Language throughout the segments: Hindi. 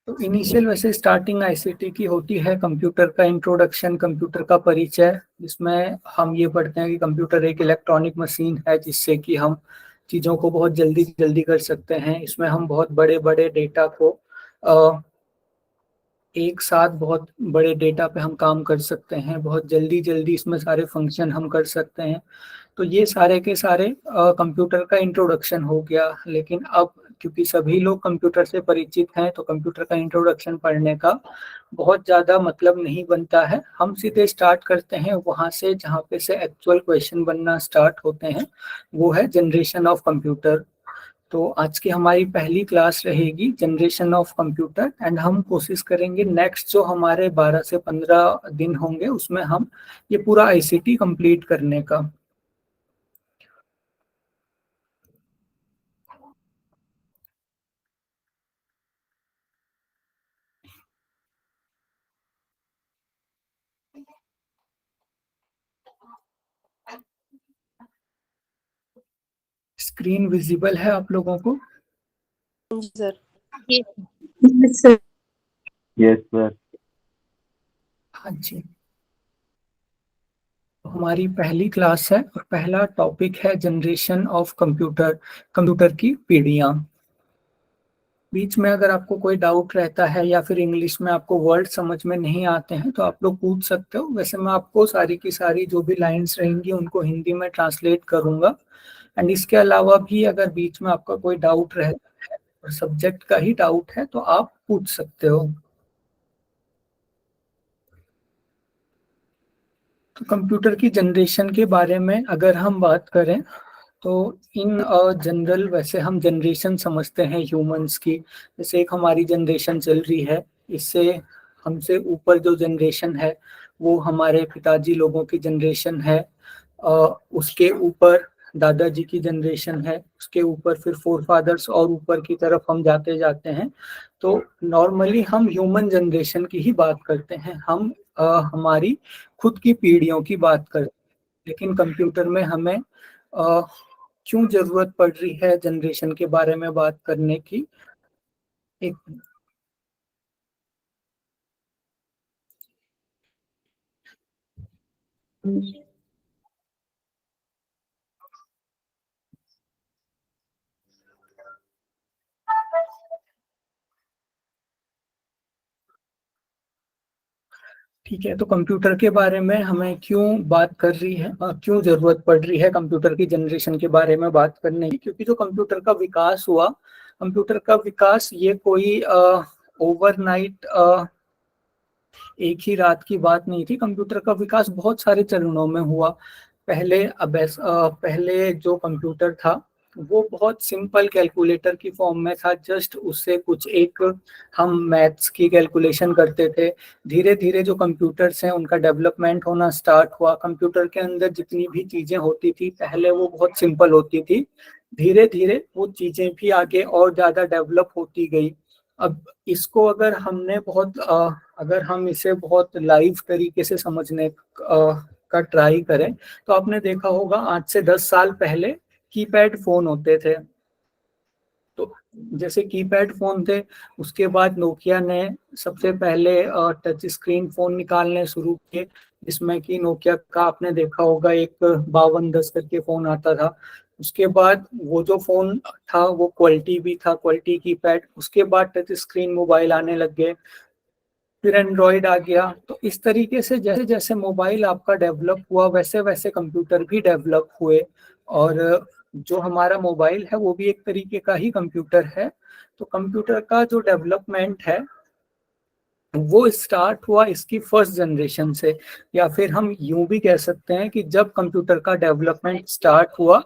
तो इनिशियल वैसे स्टार्टिंग आईसीटी की होती है कंप्यूटर का इंट्रोडक्शन, कंप्यूटर का परिचय, जिसमें हम ये पढ़ते हैं कि कंप्यूटर एक इलेक्ट्रॉनिक मशीन है जिससे कि हम चीज़ों को बहुत जल्दी जल्दी कर सकते हैं। इसमें हम बहुत बड़े बड़े डेटा को एक साथ बहुत बड़े डेटा पे हम काम कर सकते हैं, बहुत जल्दी जल्दी इसमें सारे फंक्शन हम कर सकते हैं। तो ये सारे के सारे कंप्यूटर का इंट्रोडक्शन हो गया। लेकिन अब क्योंकि सभी लोग कंप्यूटर से परिचित हैं तो कंप्यूटर का इंट्रोडक्शन पढ़ने का बहुत ज़्यादा मतलब नहीं बनता है। हम सीधे स्टार्ट करते हैं वहाँ से जहाँ पे से एक्चुअल क्वेश्चन बनना स्टार्ट होते हैं, वो है जनरेशन ऑफ कंप्यूटर। तो आज की हमारी पहली क्लास रहेगी जनरेशन ऑफ कंप्यूटर, एंड हम कोशिश करेंगे नेक्स्ट जो हमारे 12 से 15 दिन होंगे उसमें हम ये पूरा आईसीटी कंप्लीट करने का। स्क्रीन विजिबल है आप लोगों को? Sir yes sir. Yes sir. हाँ जी, हमारी पहली क्लास है और पहला टॉपिक है जनरेशन ऑफ कंप्यूटर, कंप्यूटर की पीढ़ियाँ। बीच में अगर आपको कोई डाउट रहता है या फिर इंग्लिश में आपको वर्ड समझ में नहीं आते हैं तो आप लोग पूछ सकते हो। वैसे मैं आपको सारी की सारी जो भी लाइंस रहेंगी उनको हिंदी में ट्रांसलेट करूंगा। एंड इसके अलावा भी अगर बीच में आपका कोई डाउट रहता है और सब्जेक्ट का ही डाउट है तो आप पूछ सकते हो। तो कंप्यूटर की जनरेशन के बारे में अगर हम बात करें तो इन जनरल वैसे हम जनरेशन समझते हैं ह्यूमंस की। जैसे एक हमारी जनरेशन चल रही है, इससे हमसे ऊपर जो जनरेशन है वो हमारे पिताजी लोगों की जनरेशन है। उसके ऊपर दादाजी की जनरेशन है, उसके ऊपर फिर फोर फादर्स और ऊपर की तरफ हम जाते जाते हैं। तो नॉर्मली हम ह्यूमन जनरेशन की ही बात करते हैं, हम हमारी खुद की पीढ़ियों की बात करते हैं। लेकिन कंप्यूटर में हमें क्यों जरूरत पड़ रही है जनरेशन के बारे में बात करने की? एक ठीक है, तो कंप्यूटर के बारे में हमें क्यों बात कर रही है, क्यों जरूरत पड़ रही है कंप्यूटर की जनरेशन के बारे में बात करने की? क्योंकि जो कंप्यूटर का विकास हुआ, कंप्यूटर का विकास ये कोई ओवरनाइट एक ही रात की बात नहीं थी। कंप्यूटर का विकास बहुत सारे चरणों में हुआ। पहले जो कंप्यूटर था वो बहुत सिंपल कैलकुलेटर की फॉर्म में था, जस्ट उससे कुछ एक हम मैथ्स की कैलकुलेशन करते थे। धीरे धीरे जो कंप्यूटर्स हैं उनका डेवलपमेंट होना स्टार्ट हुआ। कंप्यूटर के अंदर जितनी भी चीजें होती थी पहले वो बहुत सिंपल होती थी, धीरे धीरे वो चीजें भी आगे और ज्यादा डेवलप होती गई। अब इसको अगर हम इसे बहुत लाइव तरीके से समझने का ट्राई करें तो आपने देखा होगा आज से 10 साल पहले कीपैड फोन होते थे। तो जैसे कीपैड फोन थे, उसके बाद नोकिया ने सबसे पहले टच स्क्रीन फोन निकालने शुरू किए, जिसमें कि नोकिया का आपने देखा होगा एक 5210 करके फोन आता था। उसके बाद वो जो फोन था वो क्वालिटी भी था, क्वालिटी कीपैड। उसके बाद टच स्क्रीन मोबाइल आने लग गए, फिर एंड्रॉइड आ गया। तो इस तरीके से जैसे जैसे मोबाइल आपका डेवलप हुआ वैसे वैसे कंप्यूटर भी डेवलप हुए। और जो हमारा मोबाइल है वो भी एक तरीके का ही कंप्यूटर है। तो कंप्यूटर का जो डेवलपमेंट है वो स्टार्ट हुआ इसकी फर्स्ट जनरेशन से, या फिर हम यूं भी कह सकते हैं कि जब कंप्यूटर का डेवलपमेंट स्टार्ट हुआ,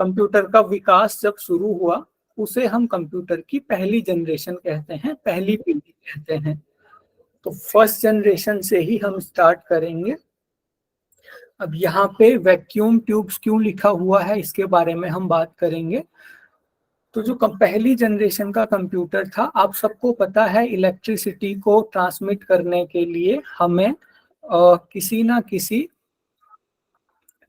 कंप्यूटर का विकास जब शुरू हुआ, उसे हम कंप्यूटर की पहली जनरेशन कहते हैं, पहली पीढ़ी कहते हैं। तो फर्स्ट जनरेशन से ही हम स्टार्ट करेंगे। अब यहाँ पे वैक्यूम ट्यूब्स क्यों लिखा हुआ है इसके बारे में हम बात करेंगे। तो जो पहली जनरेशन का कंप्यूटर था, आप सबको पता है इलेक्ट्रिसिटी को ट्रांसमिट करने के लिए हमें किसी ना किसी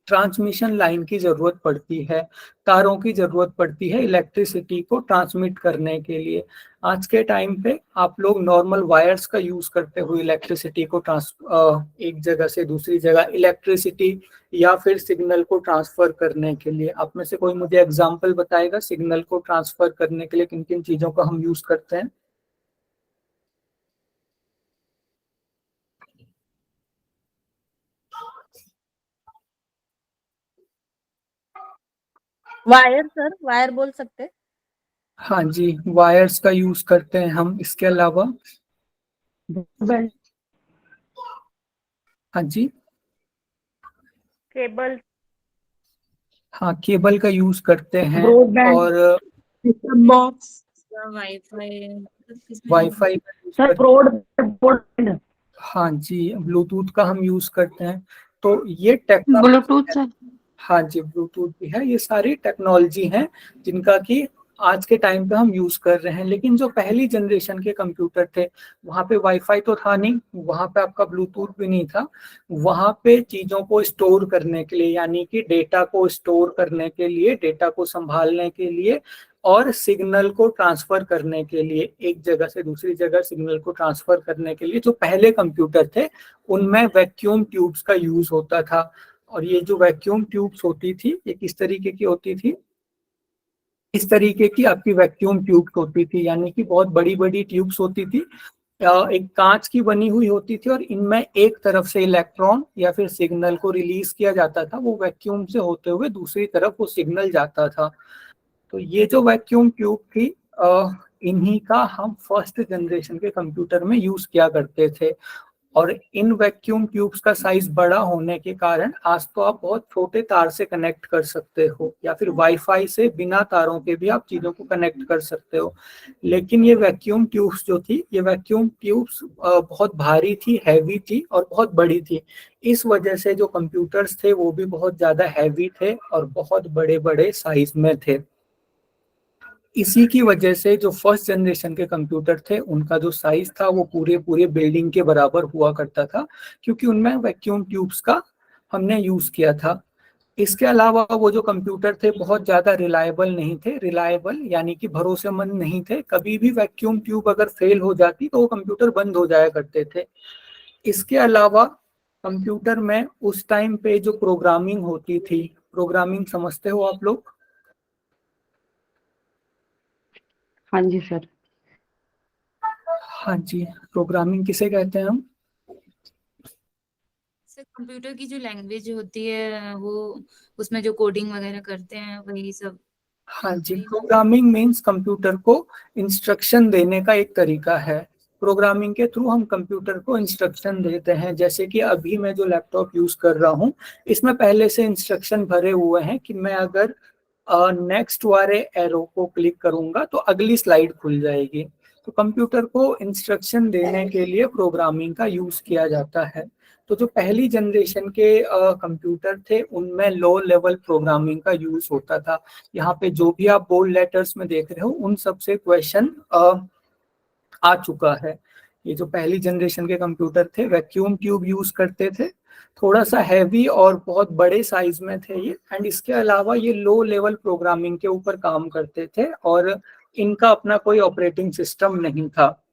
ट्रांसमिशन लाइन की जरूरत पड़ती है, तारों की जरूरत पड़ती है इलेक्ट्रिसिटी को ट्रांसमिट करने के लिए। आज के टाइम पे आप लोग नॉर्मल वायर्स का यूज करते हुए इलेक्ट्रिसिटी को एक जगह से दूसरी जगह इलेक्ट्रिसिटी या फिर सिग्नल को ट्रांसफर करने के लिए। आप में से कोई मुझे एग्जांपल बताएगा सिग्नल को ट्रांसफर करने के लिए किन किन चीजों का हम यूज करते हैं? वायर सर, वायर बोल सकते हैं। हाँ जी, वायर्स का यूज करते हैं हम। इसके अलावा हाँ जी, केबल, हाँ केबल का यूज करते हैं। ब्रॉडबैंड, और बॉक्स, वाईफाई का यूज सर, करते हैं। हाँ जी, ब्लूटूथ का हम यूज करते हैं। तो ये टेक्नोलॉजी, ब्लूटूथ सर। हाँ जी ब्लूटूथ भी है। ये सारी टेक्नोलॉजी हैं जिनका कि आज के टाइम पे हम यूज कर रहे हैं। लेकिन जो पहली जनरेशन के कंप्यूटर थे वहाँ पे वाईफाई तो था नहीं, वहाँ पे आपका ब्लूटूथ भी नहीं था। वहाँ पे चीजों को स्टोर करने के लिए, यानी कि डेटा को स्टोर करने के लिए, डेटा को संभालने के लिए और सिग्नल को ट्रांसफर करने के लिए, एक जगह से दूसरी जगह सिग्नल को ट्रांसफर करने के लिए जो पहले कंप्यूटर थे उनमें वैक्यूम ट्यूब्स का यूज होता था। और ये जो वैक्यूम ट्यूब्स होती थी ये किस तरीके की होती थी? इस तरीके की आपकी वैक्यूम ट्यूब्स होती थी, यानी कि बहुत बड़ी बड़ी ट्यूब्स होती थी, एक कांच की बनी हुई होती थी और इनमें एक तरफ से इलेक्ट्रॉन या फिर सिग्नल को रिलीज किया जाता था, वो वैक्यूम से होते हुए दूसरी तरफ वो सिग्नल जाता था। तो ये जो वैक्यूम ट्यूब थी इन्हीं का हम फर्स्ट जनरेशन के कंप्यूटर में यूज किया करते थे। और इन वैक्यूम ट्यूब्स का साइज बड़ा होने के कारण आज तो आप बहुत छोटे तार से कनेक्ट कर सकते हो या फिर वाईफाई से बिना तारों के भी आप चीजों को कनेक्ट कर सकते हो। लेकिन ये वैक्यूम ट्यूब्स जो थी, ये वैक्यूम ट्यूब्स बहुत भारी थी, हैवी थी और बहुत बड़ी थी। इस वजह से जो कंप्यूटर्स थे वो भी बहुत ज्यादा हैवी थे और बहुत बड़े बड़े साइज में थे। इसी की वजह से जो फर्स्ट जनरेशन के कंप्यूटर थे उनका जो साइज था वो पूरे पूरे बिल्डिंग के बराबर हुआ करता था, क्योंकि उनमें वैक्यूम ट्यूब्स का हमने यूज किया था। इसके अलावा वो जो कंप्यूटर थे बहुत ज्यादा रिलायबल नहीं थे। रिलायबल यानी कि भरोसेमंद नहीं थे। कभी भी वैक्यूम ट्यूब अगर फेल हो जाती तो वो कंप्यूटर बंद हो जाया करते थे। इसके अलावा कंप्यूटर में उस टाइम पे जो प्रोग्रामिंग होती थी, प्रोग्रामिंग समझते हो आप लोग? हाँ जी सर। हाँ जी, प्रोग्रामिंग किसे कहते हैं हम? सर कंप्यूटर की जो लैंग्वेज होती है वो उसमें जो कोडिंग वगैरह करते हैं वही सब। हाँ जी, प्रोग्रामिंग मीन्स कंप्यूटर को इंस्ट्रक्शन देने का एक तरीका है। प्रोग्रामिंग के थ्रू हम कंप्यूटर को इंस्ट्रक्शन देते हैं। जैसे कि अभी मैं जो लैपटॉप यूज कर रहा हूँ इसमें पहले से इंस्ट्रक्शन भरे हुए हैं कि मैं अगर नेक्स्ट वाले एरो को क्लिक करूंगा तो अगली स्लाइड खुल जाएगी। तो कंप्यूटर को इंस्ट्रक्शन देने के लिए प्रोग्रामिंग का यूज किया जाता है। तो जो पहली जनरेशन के कंप्यूटर थे उनमें लो लेवल प्रोग्रामिंग का यूज होता था। यहाँ पे जो भी आप बोल्ड लेटर्स में देख रहे हो उन सबसे क्वेश्चन आ चुका है। ये जो पहली जनरेशन के कंप्यूटर थे वैक्यूम ट्यूब यूज करते थे, थोड़ा सा हैवी और बहुत बड़े साइज में थे ये। एंड इसके अलावा ये लो लेवल प्रोग्रामिंग के ऊपर काम करते थे और इनका अपना कोई ऑपरेटिंग सिस्टम नहीं था।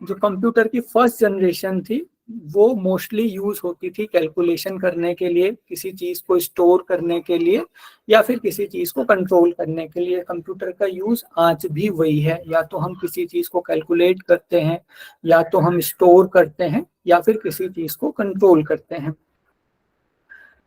जो कंप्यूटर की फर्स्ट जनरेशन थी वो मोस्टली यूज होती थी कैलकुलेशन करने के लिए, किसी चीज को स्टोर करने के लिए या फिर किसी चीज को कंट्रोल करने के लिए। कंप्यूटर का यूज आज भी वही है, या तो हम किसी चीज को कैलकुलेट करते हैं, या तो हम स्टोर करते हैं, या फिर किसी चीज को कंट्रोल करते हैं।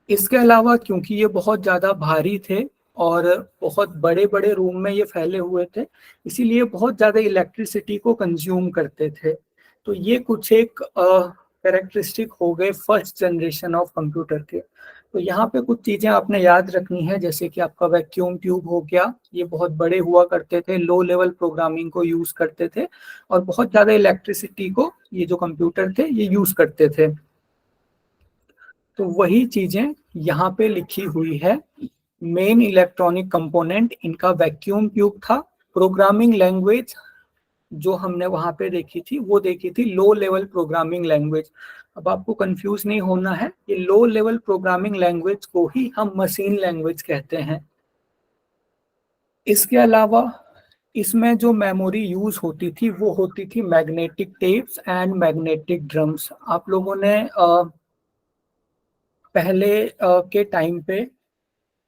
इसके अलावा क्योंकि ये बहुत ज्यादा भारी थे और बहुत बड़े बड़े रूम में ये फैले हुए थे, इसीलिए बहुत ज्यादा इलेक्ट्रिसिटी को कंज्यूम करते थे। तो ये कुछ एक कैरेक्टरिस्टिक हो गए फर्स्ट जनरेशन ऑफ कंप्यूटर के। तो यहाँ पे कुछ चीजें आपने याद रखनी है, जैसे कि आपका वैक्यूम ट्यूब हो गया, ये बहुत बड़े हुआ करते थे, लो लेवल प्रोग्रामिंग को यूज करते थे और बहुत ज्यादा इलेक्ट्रिसिटी को ये जो कंप्यूटर थे ये यूज करते थे। तो वही चीजें यहाँ पे लिखी हुई है। मेन इलेक्ट्रॉनिक कंपोनेंट इनका वैक्यूम ट्यूब था। प्रोग्रामिंग लैंग्वेज जो हमने वहां पे देखी थी वो देखी थी लो लेवल प्रोग्रामिंग लैंग्वेज। अब आपको कंफ्यूज नहीं होना है, ये लो लेवल प्रोग्रामिंग लैंग्वेज को ही हम मशीन लैंग्वेज कहते हैं। इसके अलावा इसमें जो मेमोरी यूज होती थी वो होती थी magnetic tapes and magnetic drums. आप लोगों ने पहले के टाइम पे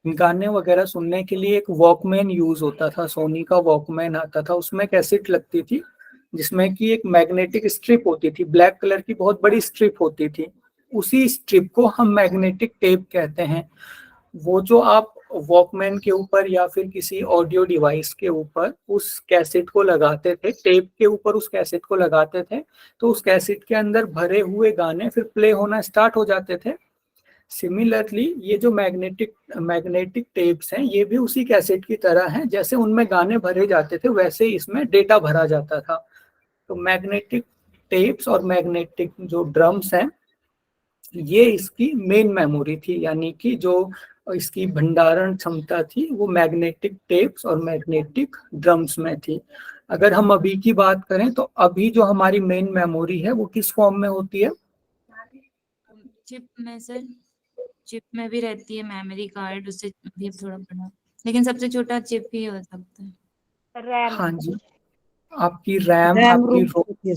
गाने वगैरह सुनने के लिए एक वॉकमैन यूज होता था, सोनी का वॉकमैन आता था, उसमें कैसेट लगती थी जिसमें कि एक मैग्नेटिक स्ट्रिप होती थी, ब्लैक कलर की बहुत बड़ी स्ट्रिप होती थी, उसी स्ट्रिप को हम मैग्नेटिक टेप कहते हैं। वो जो आप वॉकमैन के ऊपर या फिर किसी ऑडियो डिवाइस के ऊपर उस कैसेट को लगाते थे, टेप के ऊपर उस कैसेट को लगाते थे, तो उस कैसेट के अंदर भरे हुए गाने फिर प्ले होना स्टार्ट हो जाते थे। सिमिलरली ये जो मैग्नेटिक टेप्स हैं ये भी उसी कैसेट की तरह हैं, जैसे उनमें गाने भरे जाते थे वैसे ही इसमें डेटा भरा जाता था। तो मैग्नेटिक टेप्स और मैग्नेटिक जो ड्रम्स हैं ये इसकी मेन मेमोरी थी, यानी कि जो इसकी भंडारण क्षमता थी वो मैग्नेटिक टेप्स और मैग्नेटिक ड्रम्स में थी। अगर हम अभी की बात करें तो अभी जो हमारी मेन मेमोरी है वो किस फॉर्म में होती है? चिप में सर, चिप में भी रहती है मेमोरी कार्ड, उससे भी थोड़ा बड़ा, लेकिन सबसे छोटा चिप ही हो सकता है। रैम हाँ जी, आपकी रैम, रैम आपकी रोम होती है।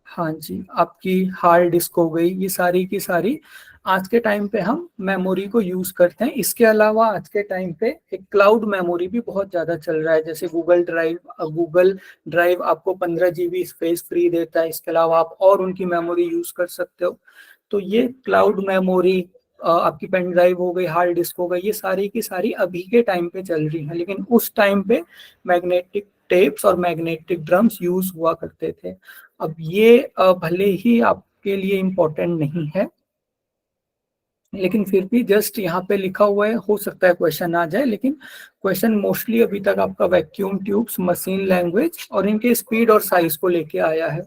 हाँ जी, आपकी हार्ड डिस्क हो गई, ये सारी की सारी आज के टाइम पे हम मेमोरी को यूज करते हैं। इसके अलावा आज के टाइम पे एक क्लाउड मेमोरी भी बहुत ज्यादा चल रहा है, जैसे गूगल ड्राइव। गूगल ड्राइव आपको 15 GB स्पेस फ्री देता है, इसके अलावा आप और उनकी मेमोरी यूज कर सकते हो। तो ये क्लाउड मेमोरी, आपकी पेन ड्राइव हो गई, हार्ड डिस्क हो गई, ये सारी की सारी अभी के टाइम पे चल रही है, लेकिन उस टाइम पे मैग्नेटिक टेप्स और मैग्नेटिक ड्रम्स यूज हुआ करते थे। अब ये भले ही आपके लिए इम्पोर्टेंट नहीं है, लेकिन फिर भी जस्ट यहाँ पे लिखा हुआ है, हो सकता है क्वेश्चन आ जाए, लेकिन क्वेश्चन मोस्टली अभी तक आपका वैक्यूम ट्यूब्स, मशीन लैंग्वेज और इनके स्पीड और साइज को लेके आया है।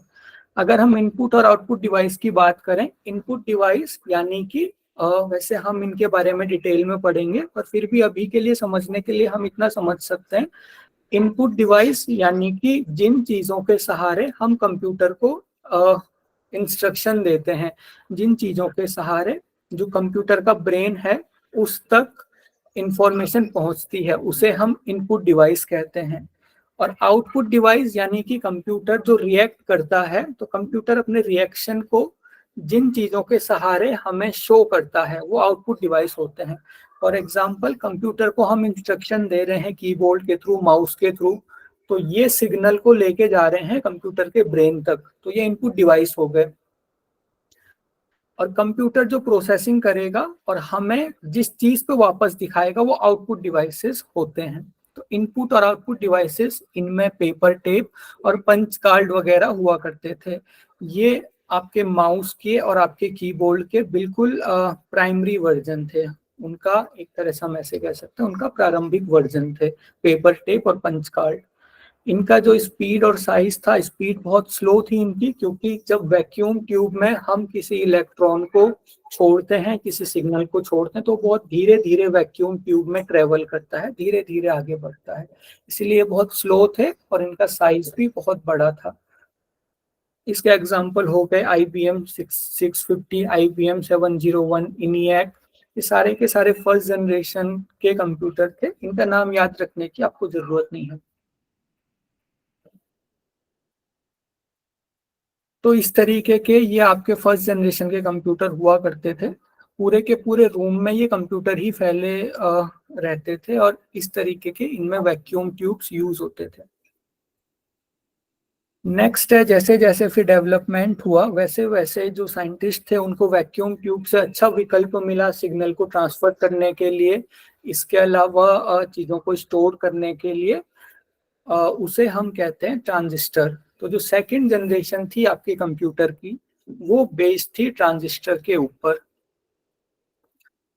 अगर हम इनपुट और आउटपुट डिवाइस की बात करें, इनपुट डिवाइस यानी कि वैसे हम इनके बारे में डिटेल में पढ़ेंगे, पर फिर भी अभी के लिए समझने के लिए हम इतना समझ सकते हैं, इनपुट डिवाइस यानी कि जिन चीजों के सहारे हम कंप्यूटर को इंस्ट्रक्शन देते हैं, जिन चीजों के सहारे जो कंप्यूटर का ब्रेन है उस तक इंफॉर्मेशन पहुंचती है, उसे हम इनपुट डिवाइस कहते हैं। और आउटपुट डिवाइस यानी कि कंप्यूटर जो रिएक्ट करता है, तो कंप्यूटर अपने रिएक्शन को जिन चीजों के सहारे हमें शो करता है वो आउटपुट डिवाइस होते हैं। फॉर एग्जाम्पल, कंप्यूटर को हम इंस्ट्रक्शन दे रहे हैं कीबोर्ड के थ्रू, माउस के थ्रू, तो ये सिग्नल को लेके जा रहे हैं कंप्यूटर के ब्रेन तक, तो ये इनपुट डिवाइस हो गए। और कंप्यूटर जो प्रोसेसिंग करेगा और हमें जिस चीज पे वापस दिखाएगा वो आउटपुट डिवाइसेस होते हैं। तो इनपुट और आउटपुट डिवाइसेस, इनमें पेपर टेप और पंच कार्ड वगैरह हुआ करते थे। ये आपके माउस के और आपके कीबोर्ड के बिल्कुल प्राइमरी वर्जन थे, उनका एक तरह से हम ऐसे कह सकते हैं उनका प्रारंभिक वर्जन थे, पेपर टेप और पंच कार्ड। इनका जो स्पीड और साइज था, स्पीड बहुत स्लो थी इनकी, क्योंकि जब वैक्यूम ट्यूब में हम किसी इलेक्ट्रॉन को छोड़ते हैं, किसी सिग्नल को छोड़ते हैं, तो बहुत धीरे धीरे वैक्यूम ट्यूब में ट्रेवल करता है, धीरे धीरे आगे बढ़ता है, इसलिए बहुत स्लो थे और इनका साइज भी बहुत बड़ा था। इसके एग्जाम्पल हो गए IBM 650, IBM 701, ENIAC, ये सारे के सारे फर्स्ट जनरेशन के कंप्यूटर थे, इनका नाम याद रखने की आपको जरूरत नहीं है। तो इस तरीके के ये आपके फर्स्ट जनरेशन के कंप्यूटर हुआ करते थे, पूरे के पूरे रूम में ये कंप्यूटर ही फैले रहते थे और इस तरीके के इनमें वैक्यूम ट्यूब्स यूज होते थे। नेक्स्ट है, जैसे जैसे फिर डेवलपमेंट हुआ वैसे वैसे जो साइंटिस्ट थे उनको वैक्यूम ट्यूब से अच्छा विकल्प मिला सिग्नल को ट्रांसफर करने के लिए, इसके अलावा चीज़ों को स्टोर करने के लिए, उसे हम कहते हैं ट्रांजिस्टर। तो जो सेकंड जनरेशन थी आपके कंप्यूटर की वो बेस्ड थी ट्रांजिस्टर के ऊपर।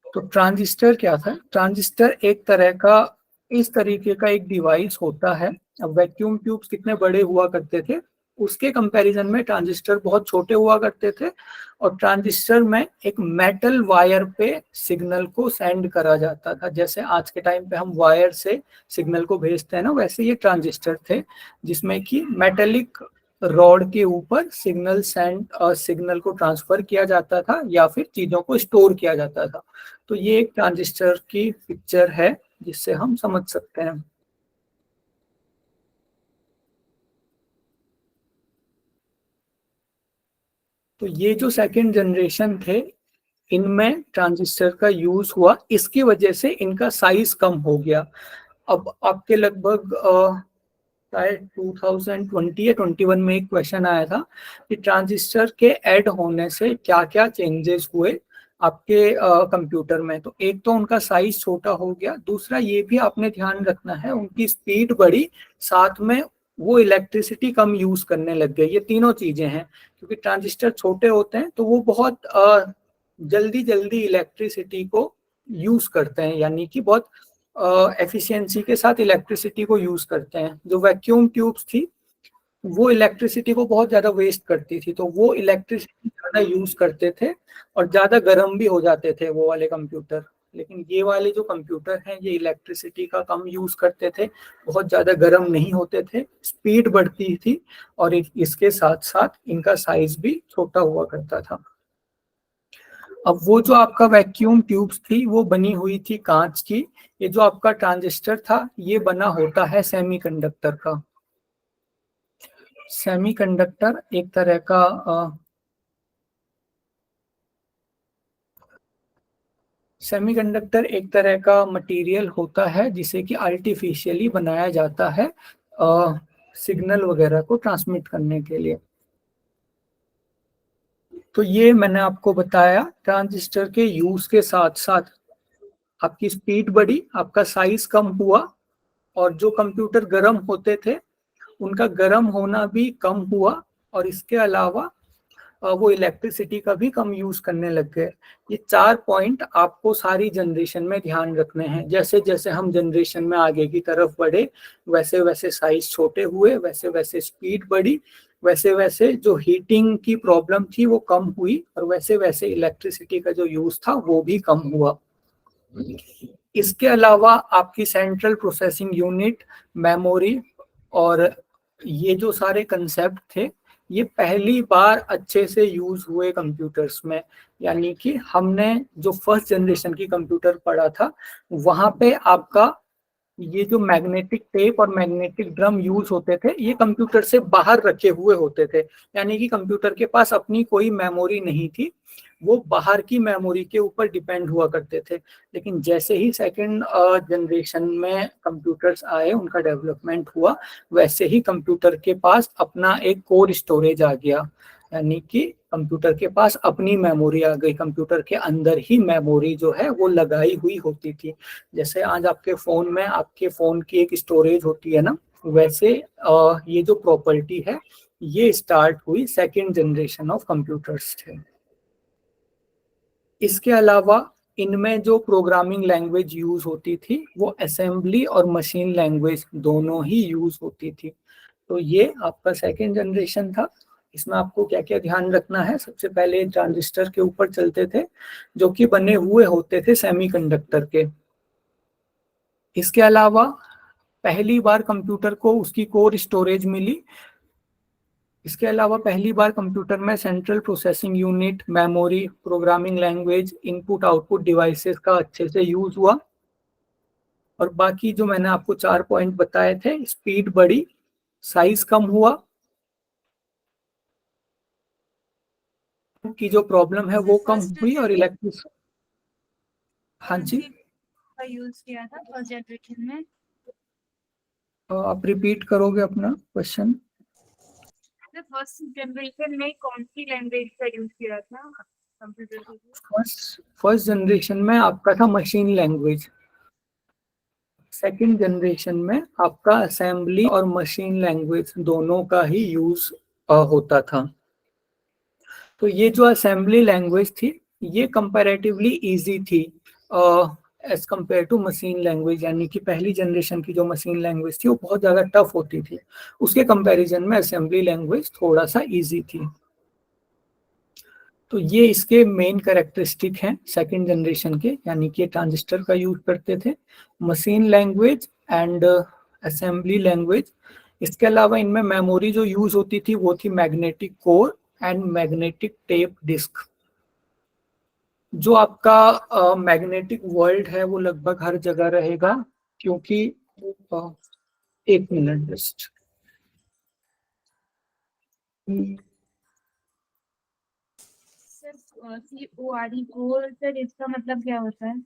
तो ट्रांजिस्टर क्या था? ट्रांजिस्टर एक तरह का इस तरीके का एक डिवाइस होता है। अब वैक्यूम ट्यूब्स कितने बड़े हुआ करते थे उसके कंपैरिजन में ट्रांजिस्टर बहुत छोटे हुआ करते थे, और ट्रांजिस्टर में एक मेटल वायर पे सिग्नल को सेंड करा जाता था, जैसे आज के टाइम पे हम वायर से सिग्नल को भेजते हैं ना, वैसे ये ट्रांजिस्टर थे जिसमें कि मेटेलिक रॉड के ऊपर सिग्नल को ट्रांसफर किया जाता था या फिर चीजों को स्टोर किया जाता था। तो ये एक ट्रांजिस्टर की पिक्चर है जिससे हम समझ सकते हैं। तो ये जो सेकंड जनरेशन थे, इनमें ट्रांजिस्टर का यूज हुआ, इसकी वजह से इनका साइज कम हो गया। अब आपके लगभग शायद 2020 या 21 में एक क्वेश्चन आया था कि ट्रांजिस्टर के ऐड होने से क्या क्या चेंजेस हुए आपके कंप्यूटर में। तो एक तो उनका साइज छोटा हो गया, दूसरा ये भी आपने ध्यान रखना है उनकी स्पीड बढ़ी, साथ में वो इलेक्ट्रिसिटी कम यूज करने लग गए। ये तीनों चीजें हैं, क्योंकि ट्रांजिस्टर छोटे होते हैं तो वो बहुत जल्दी जल्दी इलेक्ट्रिसिटी को यूज करते हैं, यानी कि बहुत एफिशिएंसी के साथ इलेक्ट्रिसिटी को यूज करते हैं। जो वैक्यूम ट्यूब्स थी वो इलेक्ट्रिसिटी को बहुत ज्यादा वेस्ट करती थी, तो वो इलेक्ट्रिसिटी ज्यादा यूज करते थे और ज्यादा गर्म भी हो जाते थे वो वाले कंप्यूटर। लेकिन ये वाले जो कंप्यूटर हैं ये इलेक्ट्रिसिटी का कम यूज करते थे, बहुत ज्यादा गर्म नहीं होते थे, स्पीड बढ़ती थी और इसके साथ साथ इनका साइज भी छोटा हुआ करता था। अब वो जो आपका वैक्यूम ट्यूब्स थी वो बनी हुई थी कांच की। ये जो आपका ट्रांजिस्टर था ये बना होता है सेमीकंडक्टर का। सेमीकंडक्टर एक तरह का सेमीकंडक्टर एक तरह का मटेरियल होता है जिसे कि आर्टिफिशियली बनाया जाता है सिग्नल वगैरह को ट्रांसमिट करने के लिए। तो ये मैंने आपको बताया ट्रांजिस्टर के यूज के साथ साथ आपकी स्पीड बढ़ी, आपका साइज कम हुआ और जो कंप्यूटर गर्म होते थे उनका गर्म होना भी कम हुआ, और इसके अलावा वो इलेक्ट्रिसिटी का भी कम यूज करने लग गए। ये 4 पॉइंट आपको सारी जनरेशन में ध्यान रखने हैं। जैसे जैसे हम जनरेशन में आगे की तरफ बढ़े वैसे वैसे साइज छोटे हुए, वैसे वैसे स्पीड बढ़ी, वैसे वैसे जो हीटिंग की प्रॉब्लम थी वो कम हुई, और वैसे वैसे इलेक्ट्रिसिटी का जो यूज था वो भी कम हुआ। इसके अलावा आपकी सेंट्रल प्रोसेसिंग यूनिट, मेमोरी और ये जो सारे कंसेप्ट थे ये पहली बार अच्छे से यूज हुए कंप्यूटर्स में। यानी कि हमने जो फर्स्ट जनरेशन की कंप्यूटर पढ़ा था वहां पे आपका ये जो मैग्नेटिक टेप और मैग्नेटिक ड्रम यूज होते थे ये कंप्यूटर से बाहर रखे हुए होते थे, यानी कि कंप्यूटर के पास अपनी कोई मेमोरी नहीं थी, वो बाहर की मेमोरी के ऊपर डिपेंड हुआ करते थे। लेकिन जैसे ही सेकंड जनरेशन में कंप्यूटर्स आए, उनका डेवलपमेंट हुआ, वैसे ही कंप्यूटर के पास अपना एक कोर स्टोरेज आ गया, यानी कि कंप्यूटर के पास अपनी मेमोरी आ गई। कंप्यूटर के अंदर ही मेमोरी जो है वो लगाई हुई होती थी। जैसे आज आपके फोन में आपके फोन की एक स्टोरेज होती है ना, वैसे ये जो प्रॉपर्टी है ये स्टार्ट हुई सेकंड जनरेशन ऑफ कंप्यूटर्स थे। इसके अलावा इनमें जो प्रोग्रामिंग लैंग्वेज यूज होती थी वो असेंबली और मशीन लैंग्वेज दोनों ही यूज होती थी। तो ये आपका सेकंड जनरेशन था। इसमें आपको क्या क्या ध्यान रखना है, सबसे पहले ट्रांजिस्टर के ऊपर चलते थे जो कि बने हुए होते थे सेमीकंडक्टर के। इसके अलावा पहली बार कंप्यूटर को उसकी कोर स्टोरेज मिली। इसके अलावा पहली बार कंप्यूटर में central processing unit, memory, programming language, input output devices का अच्छे से यूज हुआ। और बाकी जो मैंने आपको 4 पॉइंट बताए थे, स्पीड बढ़ी, साइज कम हुआ, की जो प्रॉब्लम है वो कम हुई, और इलेक्ट्रिक। हाँ जी, का यूज किया था फर्स्ट जनरेशन में। आप रिपीट करोगे अपना क्वेश्चन? फर्स्ट जनरेशन में कौन सी लैंग्वेज का यूज किया था कंप्यूटर के लिए? फर्स्ट जनरेशन में आपका था मशीन लैंग्वेज, सेकंड जनरेशन में आपका असेंबली और मशीन लैंग्वेज दोनों का ही यूज होता था। तो ये जो असेंबली लैंग्वेज थी ये कंपैरेटिवली इजी थी as compare to machine language, यानी कि पहली जनरेशन की जो मशीन लैंग्वेज थी वो बहुत ज़्यादा टफ होती थी, उसके कंपैरिजन में असेंबली लैंग्वेज थोड़ा सा इजी थी। तो ये इसके मेन कैरेक्टरिस्टिक हैं सेकंड जनरेशन के, यानी कि ट्रांजिस्टर का यूज करते थे, machine language and assembly language. इसके अलावा इनमें मेमोरी जो यूज होती थी वो थी magnetic core and magnetic tape disc. जो आपका मैग्नेटिक वर्ल्ड है वो लगभग हर जगह रहेगा, क्योंकि एक minute just, sir CORE core sir इसका मतलब क्या होता है?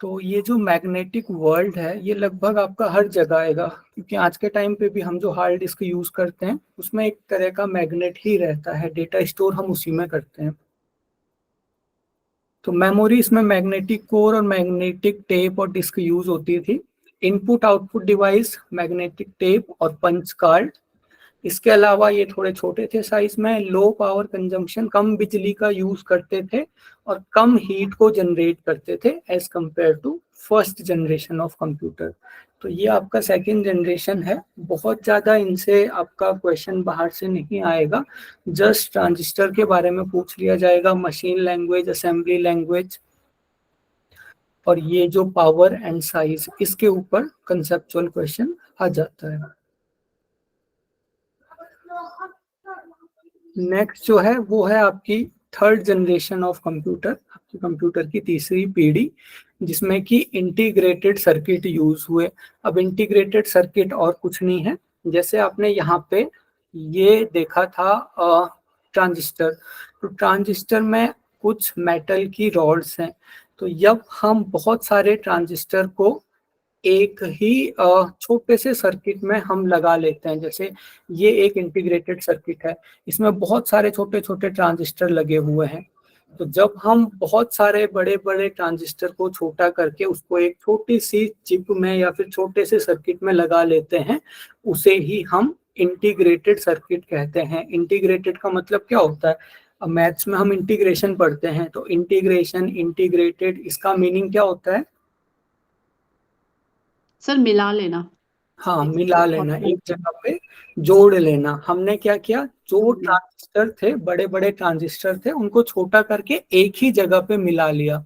तो ये जो मैग्नेटिक वर्ल्ड है ये लगभग आपका हर जगह आएगा, क्योंकि आज के टाइम पे भी हम जो हार्ड डिस्क यूज करते हैं उसमें एक तरह का मैग्नेट ही रहता है, डेटा स्टोर हम उसी में करते हैं। तो मेमोरी इसमें मैग्नेटिक कोर और मैग्नेटिक टेप और डिस्क यूज होती थी। Input output device magnetic tape और पंच कार्ड। इसके अलावा ये थोड़े छोटे थे साइज में, लो पावर कंजम्पशन, कम बिजली का यूज करते थे और कम हीट को जनरेट करते थे as compare to first generation of computer. तो ये आपका सेकंड जनरेशन है। बहुत ज़्यादा इनसे आपका क्वेश्चन बाहर से नहीं आएगा, जस्ट ट्रांजिस्टर के बारे में पूछ लिया जाएगा, मशीन लैंग्वेज, असेंबली लैंग्वेज, और ये जो पावर एंड साइज, इसके ऊपर कंसेप्चुअल क्वेश्चन आ जाता है। नेक्स्ट जो है वो है आपकी थर्ड जनरेशन ऑफ कंप्यूटर, आपकी कंप्यूटर की तीसरी पीढ़ी, जिसमें कि इंटीग्रेटेड सर्किट यूज हुए। अब इंटीग्रेटेड सर्किट और कुछ नहीं है, जैसे आपने यहाँ पे ये देखा था ट्रांजिस्टर, तो ट्रांजिस्टर में कुछ मेटल की रॉड्स हैं। तो जब हम बहुत सारे ट्रांजिस्टर को एक ही छोटे से सर्किट में हम लगा लेते हैं, जैसे ये एक इंटीग्रेटेड सर्किट है, इसमें बहुत सारे छोटे छोटे ट्रांजिस्टर लगे हुए हैं। तो जब हम बहुत सारे बड़े बड़े ट्रांजिस्टर को छोटा करके उसको एक छोटी सी चिप में या फिर छोटे से सर्किट में लगा लेते हैं, उसे ही हम इंटीग्रेटेड सर्किट कहते हैं। इंटीग्रेटेड का मतलब क्या होता है? अब मैथ्स में हम इंटीग्रेशन पढ़ते हैं, तो इंटीग्रेशन, इंटीग्रेटेड, इसका मीनिंग क्या होता है? सर मिला लेना। हाँ, मिला लेना, एक जगह पे जोड़ लेना। हमने क्या किया, जो ट्रांजिस्टर थे, बड़े बड़े ट्रांजिस्टर थे, उनको छोटा करके एक ही जगह पे मिला लिया।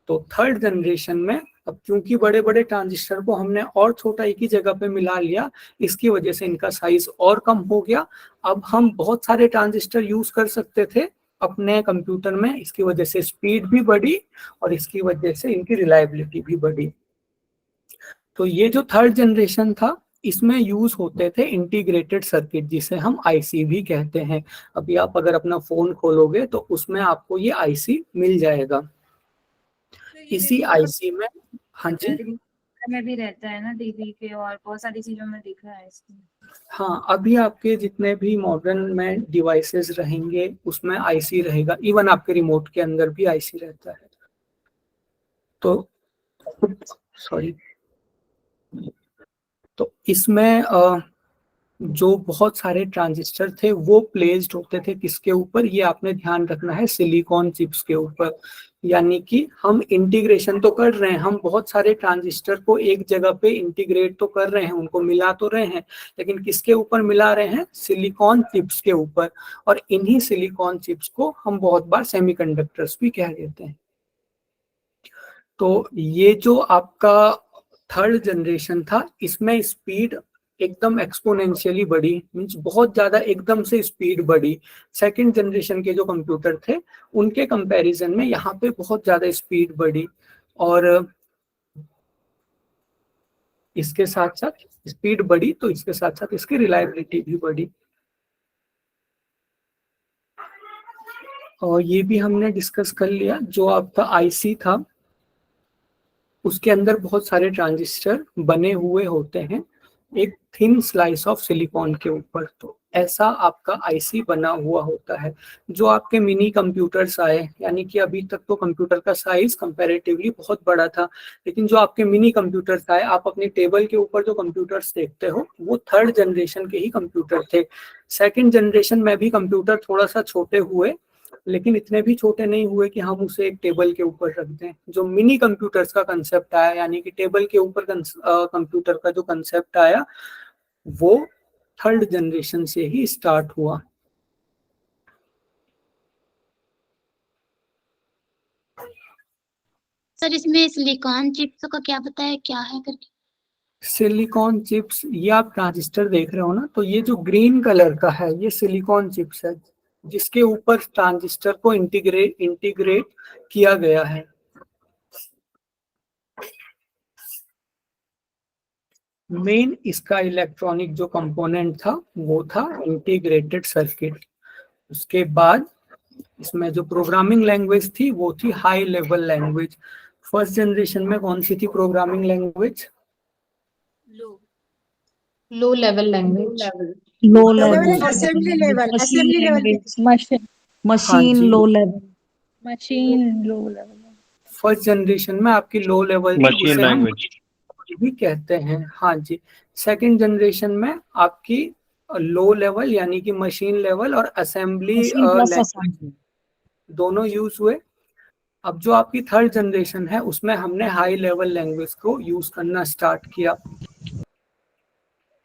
तो थर्ड जनरेशन में अब क्योंकि बड़े बड़े ट्रांजिस्टर को हमने और छोटा एक ही जगह पे मिला लिया, इसकी वजह से इनका साइज और कम हो गया। अब हम बहुत सारे ट्रांजिस्टर यूज कर सकते थे अपने कंप्यूटर में, इसकी वजह से स्पीड भी बढ़ी और इसकी वजह से इनकी रिलायबिलिटी भी बढ़ी। तो ये जो थर्ड जनरेशन था, इसमें यूज होते थे इंटीग्रेटेड सर्किट, जिसे हम आईसी भी कहते हैं। अभी आप अगर अपना फोन खोलोगे तो उसमें आपको ये आईसी मिल जाएगा। इसी आईसी में, हाँ जी, में भी रहता है ना, टीवी के और बहुत सारी चीजों में दिखा है इसमें। हाँ, अभी आपके जितने भी मॉडर्न में डिवाइसेस रहेंगे उसमें आईसी रहेगा, इवन आपके रिमोट के अंदर भी आईसी रहता है। तो सॉरी, तो इसमें जो बहुत सारे ट्रांजिस्टर थे वो प्लेस्ड होते थे किसके ऊपर, ये आपने ध्यान रखना है, सिलिकॉन चिप्स के ऊपर। यानी कि हम इंटीग्रेशन तो कर रहे हैं, हम बहुत सारे ट्रांजिस्टर को एक जगह पे इंटीग्रेट तो कर रहे हैं, उनको मिला तो रहे हैं, लेकिन किसके ऊपर मिला रहे हैं? सिलिकॉन चिप्स के ऊपर। और इन्हीं सिलिकॉन चिप्स को हम बहुत बार सेमीकंडक्टर्स भी कह देते हैं। तो ये जो आपका थर्ड जनरेशन था, इसमें स्पीड एकदम एक्सपोनेंशियली बढ़ी, मींस बहुत ज्यादा एकदम से स्पीड बढ़ी। सेकंड जनरेशन के जो कंप्यूटर थे उनके कंपैरिजन में यहाँ पे बहुत ज्यादा स्पीड बढ़ी, और इसके साथ साथ स्पीड बढ़ी तो इसके साथ साथ इसकी रिलायबिलिटी भी बढ़ी। और ये भी हमने डिस्कस कर लिया, जो आपका आईसी था उसके अंदर बहुत सारे ट्रांजिस्टर बने हुए होते हैं एक थिन स्लाइस ऑफ सिलिकॉन के ऊपर। तो ऐसा आपका आईसी बना हुआ होता है। जो आपके मिनी कंप्यूटर्स आए, यानी कि अभी तक तो कंप्यूटर का साइज कंपैरेटिवली बहुत बड़ा था, लेकिन जो आपके मिनी कंप्यूटर्स आए, आप अपनी टेबल के ऊपर जो कंप्यूटर्स देखते हो वो थर्ड जनरेशन के ही कंप्यूटर थे। सेकंड जनरेशन में भी कंप्यूटर थोड़ा सा छोटे हुए, लेकिन इतने भी छोटे नहीं हुए कि हम उसे एक टेबल के ऊपर रख दें। जो मिनी कंप्यूटर्स का कंसेप्ट आया, यानी कि टेबल के ऊपर कंप्यूटर का जो कंसेप्ट आया, वो थर्ड जनरेशन से ही स्टार्ट हुआ। सर इसमें सिलिकॉन चिप्स का क्या बताया, क्या है करके? सिलिकॉन चिप्स, ये आप ट्रांजिस्टर देख रहे हो ना, तो ये जो ग्रीन कलर का है ये सिलिकॉन चिप्स है, जिसके ऊपर ट्रांजिस्टर को इंटीग्रेट किया गया है। मेन इसका इलेक्ट्रॉनिक जो कंपोनेंट था वो था इंटीग्रेटेड सर्किट। उसके बाद इसमें जो प्रोग्रामिंग लैंग्वेज थी वो थी high level language. First generation में कौन सी थी programming language? Low level language, low level level, assembly level, machine assembly level language, machine हाँ जी, low level, machine low level. First generation में आपकी लो लेवल थी, मशीन उसे हम लैंग्वेज। भी कहते हैं। हाँ जी, सेकंड जनरेशन में आपकी लो लेवल यानी कि मशीन लेवल और assembly machine plus language assembly. दोनों यूज हुए। अब जो आपकी थर्ड जनरेशन है उसमें हमने हाई लेवल लैंग्वेज को यूज करना स्टार्ट किया।